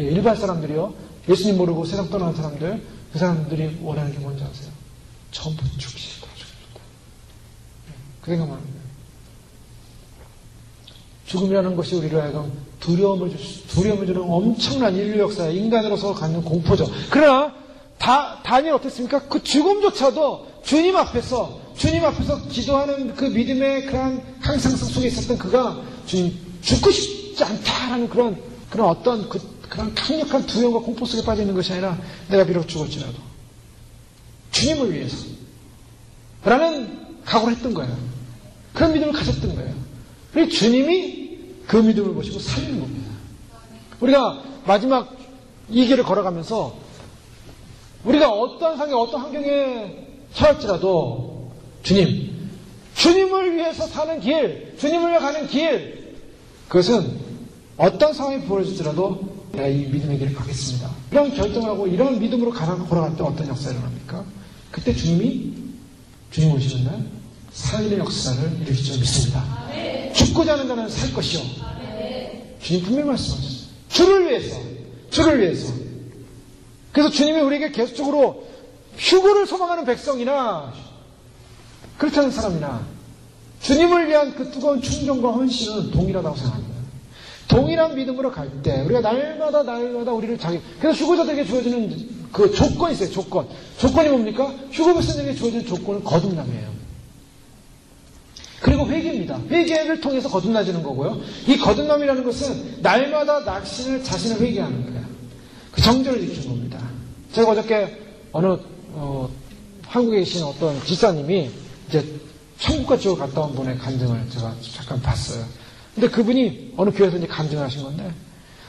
예, 일반 사람들이요. 예수님 모르고 세상 떠나는 사람들, 그 사람들이 원하는 게 뭔지 아세요? 전부 죽기 싫다. 죽기 싫다. 예, 그 생각만 합니다. 죽음이라는 것이 우리를 하여금 두려움을 주는 엄청난 인류 역사에 인간으로서 갖는 공포죠. 그러나 다니엘 어땠습니까? 그 죽음조차도 주님 앞에서 기도하는 그 믿음의 그런 항상성 속에 있었던 그가 주님 죽고 싶지 않다라는 그런 어떤 그런 강력한 두려움과 공포 속에 빠져 있는 것이 아니라 내가 비록 죽었지라도 주님을 위해서 라는 각오를 했던 거예요. 그런 믿음을 가졌던 거예요. 그리고 주님이 그 믿음을 보시고 살리는 겁니다. 우리가 마지막 이 길을 걸어가면서 우리가 어떤 상황에 어떤 환경에 처할지라도 주님을 위해서 사는 길, 주님을 위해 가는 길, 그것은 어떤 상황이 벌어질지라도 내가 이 믿음의 길을 가겠습니다. 이런 결정을 하고 이런 믿음으로 걸어갈 때 어떤 역사가 일어납니까? 그때 주님 오시는 날 살리는 역사를 이루실 줄 믿습니다. 죽고자 하는 자는 살 것이요. 주님 분명히 말씀하셨어요. 주를 위해서. 그래서 주님이 우리에게 계속적으로 휴거를 소망하는 백성이나 그렇지 않은 사람이나 주님을 위한 그 뜨거운 충정과 헌신은 동일하다고 생각합니다. 동일한 믿음으로 갈 때 우리가 날마다 우리를 그래서 휴거자들에게 주어지는 그 조건이 있어요. 조건이 뭡니까? 휴거 백성에게 주어지는 조건은 거듭남이에요. 그리고 회개입니다. 회개를 통해서 거듭나지는 거고요. 이 거듭남이라는 것은 날마다 자신을 회개하는 거예요. 그 정절을 지키는 겁니다. 제가 어저께 어느 한국에 계신 어떤 지사님이 이제 천국과 지옥 갔다 온 분의 간증을 제가 잠깐 봤어요. 근데 그분이 어느 교회에서 이제 간증을 하신 건데,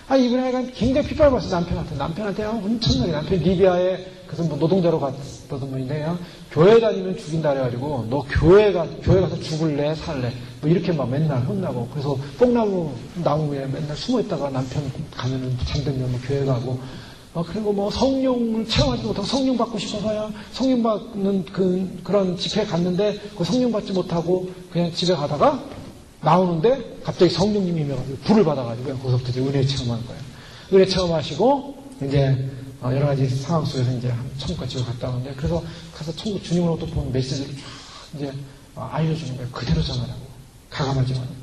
이분이 하여간 굉장히 핍박을 받았어요. 남편한테 엄청나게. 남편이 리비아에 그래서 뭐 노동자로 갔던 분인데, 교회 다니면 죽인다 그래가지고, 너 교회 가서 죽을래, 살래? 뭐 이렇게 막 맨날 혼나고, 그래서 나무 위에 맨날 숨어 있다가 남편 가면은 잠들면 뭐 교회 가고, 그리고 뭐 성령을 체험하지 못하고 성령 받고 싶어서야 성령 받는 그런 집회에 갔는데, 그 성령 받지 못하고 그냥 집에 가다가 나오는데 갑자기 성령님이 임해가지고 불을 받아가지고 거기서부터 이제 은혜 체험하는 거예요. 은혜 체험하시고 이제 여러 가지 상황 속에서 이제 천국과 지옥 갔다 오는데, 그래서 가서 천국 주님으로 또 본 메시지를 쫙 이제 알려주는 거예요. 그대로 전하라고. 가감하지 말고.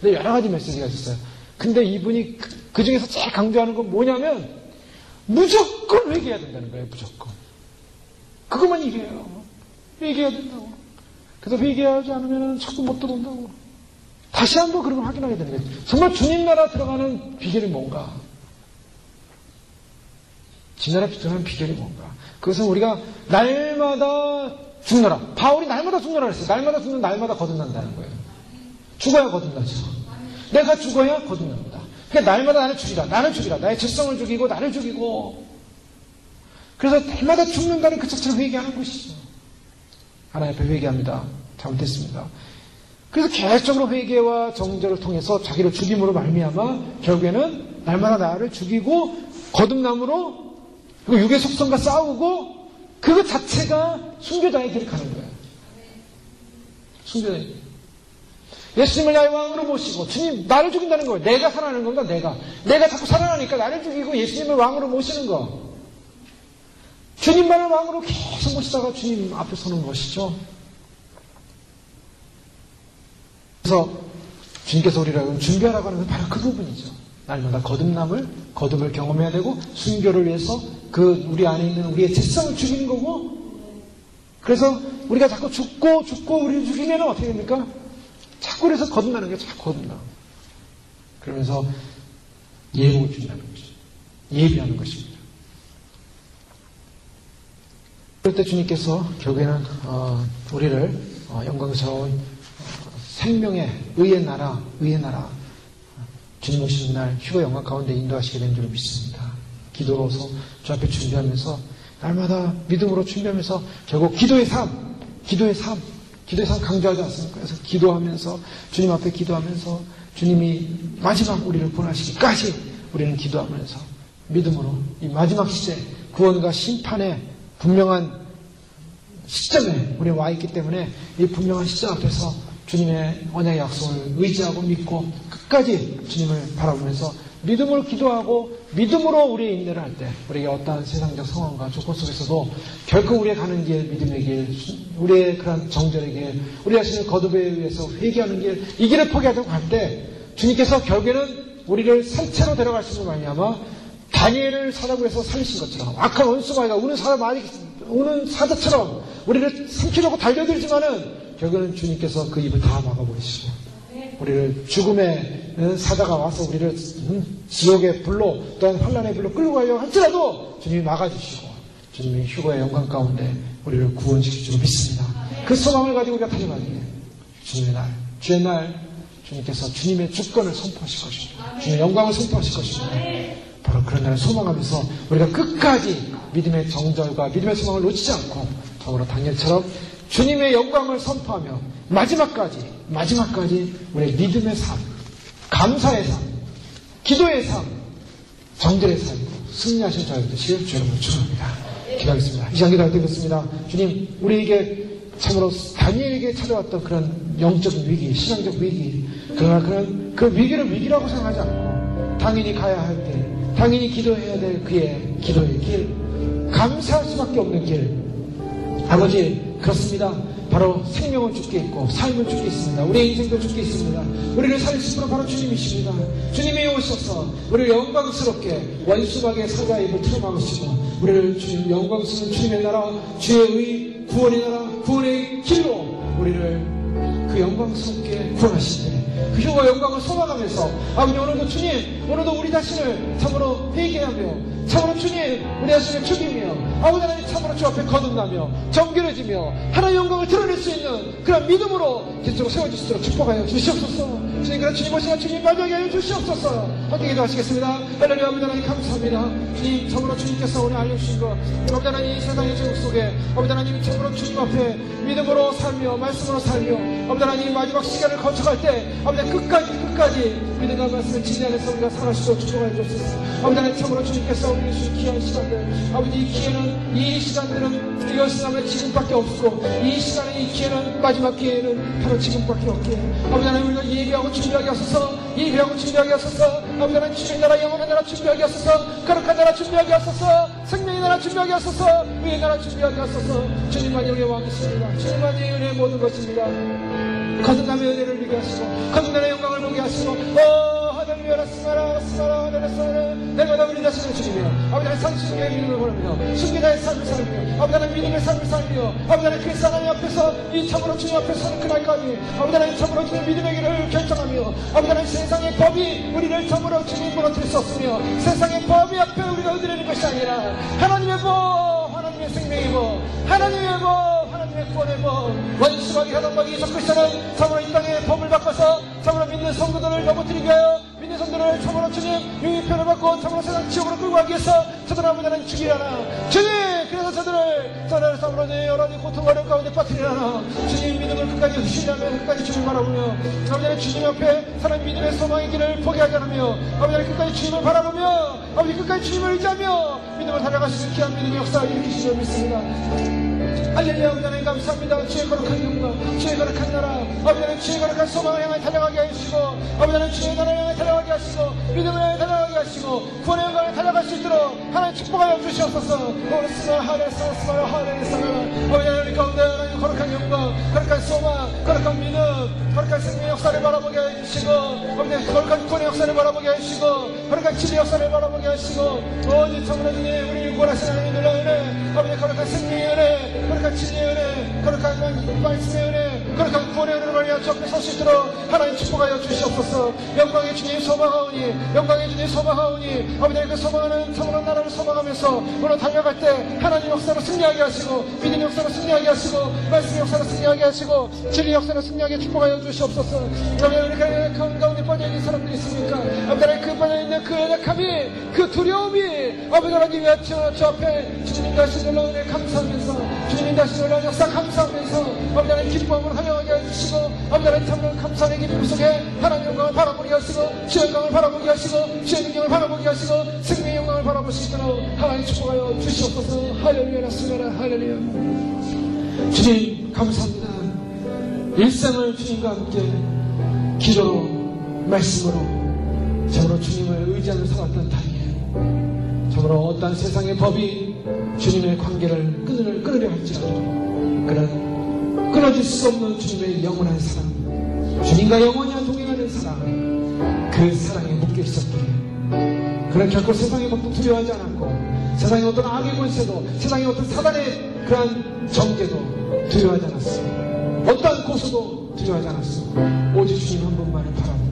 근데 여러 가지 메시지가 있었어요. 근데 이분이 그 중에서 제일 강조하는 건 뭐냐면 무조건 회개해야 된다는 거예요. 무조건. 그것만 얘기해요. 회개해야 된다고. 그래서 회개하지 않으면 천국 못 들어온다고. 다시 한번 그런 걸 확인하게 되는 거예요. 정말 주님 나라 들어가는 비결이 뭔가? 주님 나라 들어가는 비결이 뭔가? 그것은 우리가 날마다 죽노라. 바울이 날마다 죽노라 그랬어요. 날마다 죽는 날마다 거듭난다는 거예요. 죽어야 거듭나죠. 내가 죽어야 거듭납니다. 그러니까 날마다 나를 죽이라. 나의 죄성을 죽이고 나를 죽이고. 그래서 날마다 죽는다는 그 자체를 회개하는 것이죠. 하나님 앞에 회개합니다. 잘못했습니다. 그래서 계획적으로 회개와 정죄를 통해서 자기를 죽임으로 말미암아 결국에는 날마다 나를 죽이고 거듭남으로 그리고 육의 속성과 싸우고 그것 자체가 순교자의 길을 가는 거예요. 순교자의 길. 예수님을 나의 왕으로 모시고 주님 나를 죽인다는 거예요. 내가 살아나는 건가? 내가 자꾸 살아나니까 나를 죽이고 예수님을 왕으로 모시는 거. 주님만을 왕으로 계속 모시다가 주님 앞에 서는 것이죠. 그래서 주님께서 우리를 준비하라고 하는 건 바로 그 부분이죠. 날마다 거듭을 경험해야 되고 순교를 위해서 그 우리 안에 있는 우리의 죄성을 죽이는 거고, 그래서 우리가 자꾸 죽고 우리를 죽이면 어떻게 됩니까? 자꾸 그래서 거듭나는 게 자꾸 거듭나. 그러면서 예복을 준다는 것이죠. 예비하는 것입니다. 그럴 때 주님께서 결국에는 우리를 영광스러운 생명의 의의 나라 주님 오시는 날 휴거 영광 가운데 인도하시게 된 줄 믿습니다. 기도로서 주 앞에 준비하면서 날마다 믿음으로 준비하면서 결국 기도의 삶 강조하지 않습니까? 그래서 기도하면서 주님 앞에 기도하면서 주님이 마지막 우리를 보내시기까지 우리는 기도하면서 믿음으로 이 마지막 시대 구원과 심판의 분명한 시점에 우리 와 있기 때문에 이 분명한 시점 앞에서 주님의 언약의 약속을 의지하고 믿고 끝까지 주님을 바라보면서 믿음으로 기도하고 믿음으로 우리의 인내를 할 때 우리에게 어떠한 세상적 상황과 조건 속에서도 결코 우리가 가는 길, 믿음의 길, 우리의 그런 정절의 길, 우리 자신의 거듭에 의해서 회개하는 길, 이 길을 포기하고 갈 때 주님께서 결국에는 우리를 산채로 데려갈 수 있는 거 아니냐마 다니엘을 사자굴에서 살리신 것처럼 악한 원수가 아니라 우는 사자처럼 우리를 삼키려고 달려들지만은 결국에는 주님께서 그 입을 다 막아버리시고 우리를 죽음의 사자가 와서 우리를 지옥의 불로 또한 환란의 불로 끌고 가려고 할지라도 주님이 막아주시고 주님의 휴거의 영광 가운데 우리를 구원시킬 줄 믿습니다. 그 소망을 가지고 우리가 달려가기에 주님의 날, 주의 날 주님께서 주님의 주권을 선포하실 것입니다. 주님의 영광을 선포하실 것입니다. 바로 그런 날을 소망하면서 우리가 끝까지 믿음의 정절과 믿음의 소망을 놓치지 않고 더불어 다니엘처럼 주님의 영광을 선포하며 마지막까지 우리의 믿음의 삶, 감사의 삶, 기도의 삶, 정절의 삶으로 승리하신 자들 되시길 주님으로 축원합니다. 기도하겠습니다. 이 시간 기도할 때 그렇습니다. 주님, 우리에게 참으로 다니엘에게 찾아왔던 그런 영적인 위기, 신앙적 위기, 그러나 그 위기를 위기라고 생각하지 않고 당연히 가야 할 때, 당연히 기도해야 될 그의 기도의 길, 감사할 수밖에 없는 길. 아버지, 그렇습니다. 바로 생명은 주께 있고 삶은 주께 있습니다. 우리의 인생도 주께 있습니다. 우리를 살릴 수 있는 바로 주님이십니다. 주님이 오셔서 우리를 영광스럽게 원수박의 사자의 입을 틀어막으시고 우리를 주님 영광스러운 주님의 나라, 주의 의, 구원의 나라, 구원의 길로 우리를 그 영광스럽게 구원하시되 그 휴거 영광을 소망하면서 아버지 오늘도 주님, 오늘도 우리 자신을 참으로 회개하며 참으로 주님 우리 자신을 죽이며 아버지 하나님 참으로 주 앞에 거듭나며 정결해지며 하나님의 영광을 드러낼 수 있는 그런 믿음으로 기초로 세워질 수 있도록 축복하여 주시옵소서. 주님 그런 주님 오시나 주님 마지막에 하여 주시옵소서. 함께 기도하시겠습니다. 할렐루야. 아버지 하나님 감사합니다. 주님 참으로 주님께서 오늘 알려주신 것 아버지 하나님 이 세상의 죄악 속에 아버지 하나님 참으로 주님 앞에 믿음으로 살며 말씀으로 살며 아버지 하나님 마지막 시간을 거쳐갈 때 아버지 끝까지 믿음과 말씀을 지지하면서 우리가 살아시도록 축복하여 주옵소서. 아버지 하나님 참으로 주님께서 우리에게 주신 귀한 시간들 아버지 이 기회는 이 시간들은 이것은 아마 지금밖에 없고 이 시간에 이 기회는 마지막 기회는 바로 지금밖에 없기에 아버지 하나님 우리가 예배하고 준비하게 하소서. 예배하고 준비하게 하소서. 아버지 하나님 주의 나라 영원한 나라 준비하게 하소서. 거룩한 나라 준비하게 하소서. 생명의 나라 준비하게 하소서. 의의 나라 준비하게 하소서. 주님만이 우리의 왕이십니다. 주님만이 은혜의 모든 것입니다. 거듭남의 은혜를 누리게 하시고 거듭남의 영광을 보게 하시고 하나님이여 스마라 내가 우리 자신을 죽이며 아버지 하나님 상수의 믿음을 보내며 순기자의 삶을 살며 아버지 하나님 믿음의 삶을 살며 아버지 하나님 그리스도 하나님 앞에서 이 참으로 주님 앞에 서는 그날까지 아버지 하나님 참으로 주님 믿음의 길을 결정하며 아버지 하나님 세상의 법이 우리를 참으로 주님 무너뜨릴 수 없으며 세상의 법이 앞에 우리가 얻으려는 것이 아니라 하나님의 법 하나님의 생명의 법 하나님의 법 하나님의 구원의 법 원수박이 하나박이 적그리스도는 참으로 이 땅의 법을 바꿔서 참으로 믿는 성도들을 넘어뜨리게 하여 믿는 성도들을 참으로 주님 유익편을 받고 참으로 세상 지옥으로 끌고 가기 위해서 저들 아버지는 죽이라나 주님 그래서 저들을 참으로 여러 가지 고통 어려움 가운데 빠뜨리라나 주님 믿음을 끝까지 주시려면 끝까지 주님을 바라보며 아버지 주님 앞에 사람 믿음의 소망의 길을 포기하지 않으며 아버지 끝까지 주님을 바라보며 아버지 끝까지 주님을 의지하며 믿음을 달려가시는 귀한 믿음의 역사를 일으키신 줄 믿습니다. 할렐루야. 아버지 하나님 감사합니다. 주의 거룩한 영광 주의 거룩한 나라 아버지 하나님 주의 거룩한 소망을 향해 달려가게 하시고 아버지 하나님 주의 나라를 향해 달려가게 하시고 믿음을 향해 달려가게 하시고 구원의 영광을 달려갈 수 있도록 하나님 축복하여 주시옵소서. 오르스마 하레스마 하레스마 아버지 하나님 가운데 하나님 거룩한 영광 거룩한 소망 거룩한 믿음 거룩한 생명의 역사를 바라보게 해주시고 아버지 거룩한 구원의 역사를 바라보게 해주시고 거룩한 진리의 역사를 바라보게 하시고 오직 참으로 주님 우리를 구원하시는 하나님의 놀라운 은혜 아버지 거룩한 생명의 은혜 거룩한 진리의 은혜 거룩한 말씀의 은혜 거룩한 구원의 은혜를 말하여 주 앞에 설 수 있도록 하나님 축복하여 주시옵소서. 영광의 주님 소망하오니 영광의 주님 소망하오니 아버지 그 소망하는 참으로 나라를 소망하면서 오늘 달려갈 때 하나님 역사로 승리하게 하시고 믿음의 역사로 승리하게 하시고 말씀의 역사로 승리하게 하시고 진리의 역사로 승리하게 축복하여 주시옵소서. 그러면 우리 가운데 빠져있는 사람들이 있습니까? 아버지 그 빠져있는 있는 그 연약함이, 그 두려움이 아버지 하나님 주 앞에 주님 다시 놀라운 은혜 감사하면서, 주님 다시 놀라운 역사 감사하면서 아버지 하나님 기쁨을 환영하게 해주시고, 아버지 하나님 참으로 감사의 기쁨 속에 하나님 영광을 바라보게 하시고, 주의 영광을 바라보게 하시고, 주의 능력을 바라보게 하시고, 생명의 영광을 바라볼 수 있도록 하나님 축복하여 주시옵소서. 할렐루야 라스가라 할렐루야. 주님 감사합니다. 일생을 주님과 함께 기도로 말씀으로 참으로 주님을 의지하며 살았던 다니엘, 참으로 어떤 세상의 법이 주님의 관계를 끊으려 할지라도 그런 끊어질 수 없는 주님의 영원한 사랑, 주님과 영원히 동행하는 사랑, 그 사랑에 묶여 있었기에 그런 결코 세상의 법도 두려워하지 않았고, 세상의 어떤 악의 권세도, 세상의 어떤 사단의 그러한 정죄도 두려워하지 않았어. 어떠한 고소도 두려워하지 않았어. 오직 주님 한 분만을 바라보며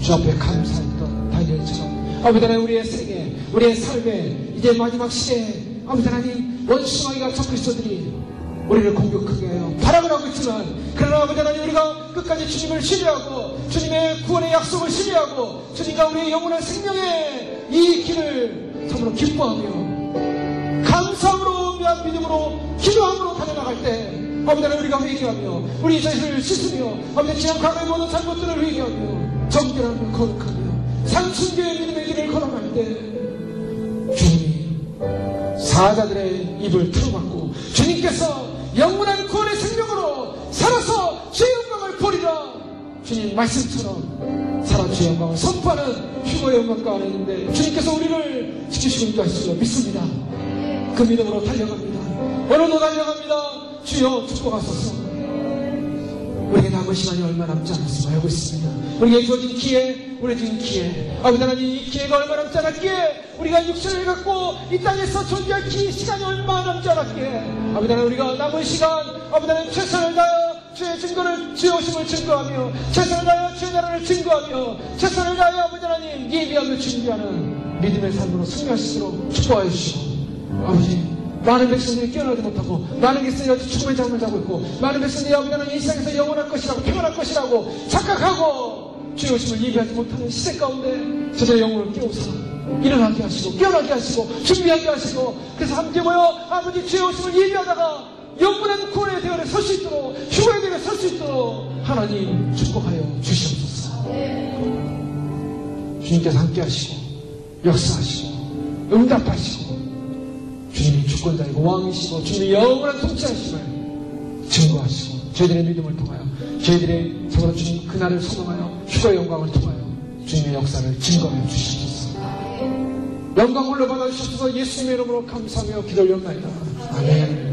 주 앞에 감사했던 다니엘처럼 아버지 하나님 우리의 생애, 우리의 삶에 이제 마지막 시대에 아버지 하나님 원수마귀가 적그리스도들이 우리를 공격하게 하여 발악을 하고 있지만, 그러나 아버지 하나님 우리가 끝까지 주님을 신뢰하고 주님의 구원의 약속을 신뢰하고 주님과 우리의 영원한 생명의 이 길을 참으로 기뻐하며 감사함으로 믿음으로 기도함으로 달려나갈 때 아버지 하나님 우리가 회개하며 우리 자신을 씻으며 아버지 지난 과거의 모든 잘못들을 회개하며 정결함을 거룩하며 상순교의 믿음의 길을 걸어갈 때 주님이 사자들의 입을 틀어막고 주님께서 영원한 구원의 생명으로 살아서 주의 영광을 보리라. 주님 말씀처럼 살아 주의 영광을 선포하는 휴거의 영광 가운데 있는데 주님께서 우리를 지키시고 있다 하실 줄 믿습니다. 그 믿음으로 달려갑니다. 오늘도 달려갑니다. 주여 축복하소서. 우리에게 남은 시간이 얼마 남지 않았음을 알고 있습니다. 우리에게 주어진 기회, 우리의 주신 기회, 아버지 하나님 이 기회가 얼마 남지 않았기에, 우리가 육신을 갖고 이 땅에서 존재할 시간이 얼마 남지 않았기에 아버지 하나님 우리가 남은 시간 아버지 하나님 최선을 다하여 주의 증거를, 주의 오심을 증거하며 최선을 다하여 주의 나라를 증거하며 최선을 다하여 아버지 하나님 예비하며 준비하는 믿음의 삶으로 승리하시도록 축복하여 주시고, 아버지 많은 백성들이 깨어나지 못하고 많은 백성들이 아직 죽음의 잠을 자고 있고 많은 백성들이 아버지 하나님 이 세상에서 영원할 것이라고 평안할 것이라고 착각하고 주의 오심을 예비하지 못하는 시대 가운데 저들의 영혼을 깨우사 일어나게 하시고 깨어나게 하시고 준비하게 하시고, 그래서 함께 모여 아버지 주의 오심을 예비하다가 영원한 구원의 대열에 설 수 있도록, 휴거의 대열에 설 수 있도록 하나님 축복하여 주시옵소서. 주님께서 함께 하시고 역사하시고 응답하시고 주님이 주권자이고 왕이시고 주님이 영원한 통치하심을 증거하시고 저희들의 믿음을 통하여 저희들의 서로 주님 그날을 소망하여 휴거의 영광을 통하여 주님의 역사를 증거하여 주시옵소서. 영광 홀로 받아주시옵소서. 예수님의 이름으로 감사하며 기도를 올려옵나이다. 아멘.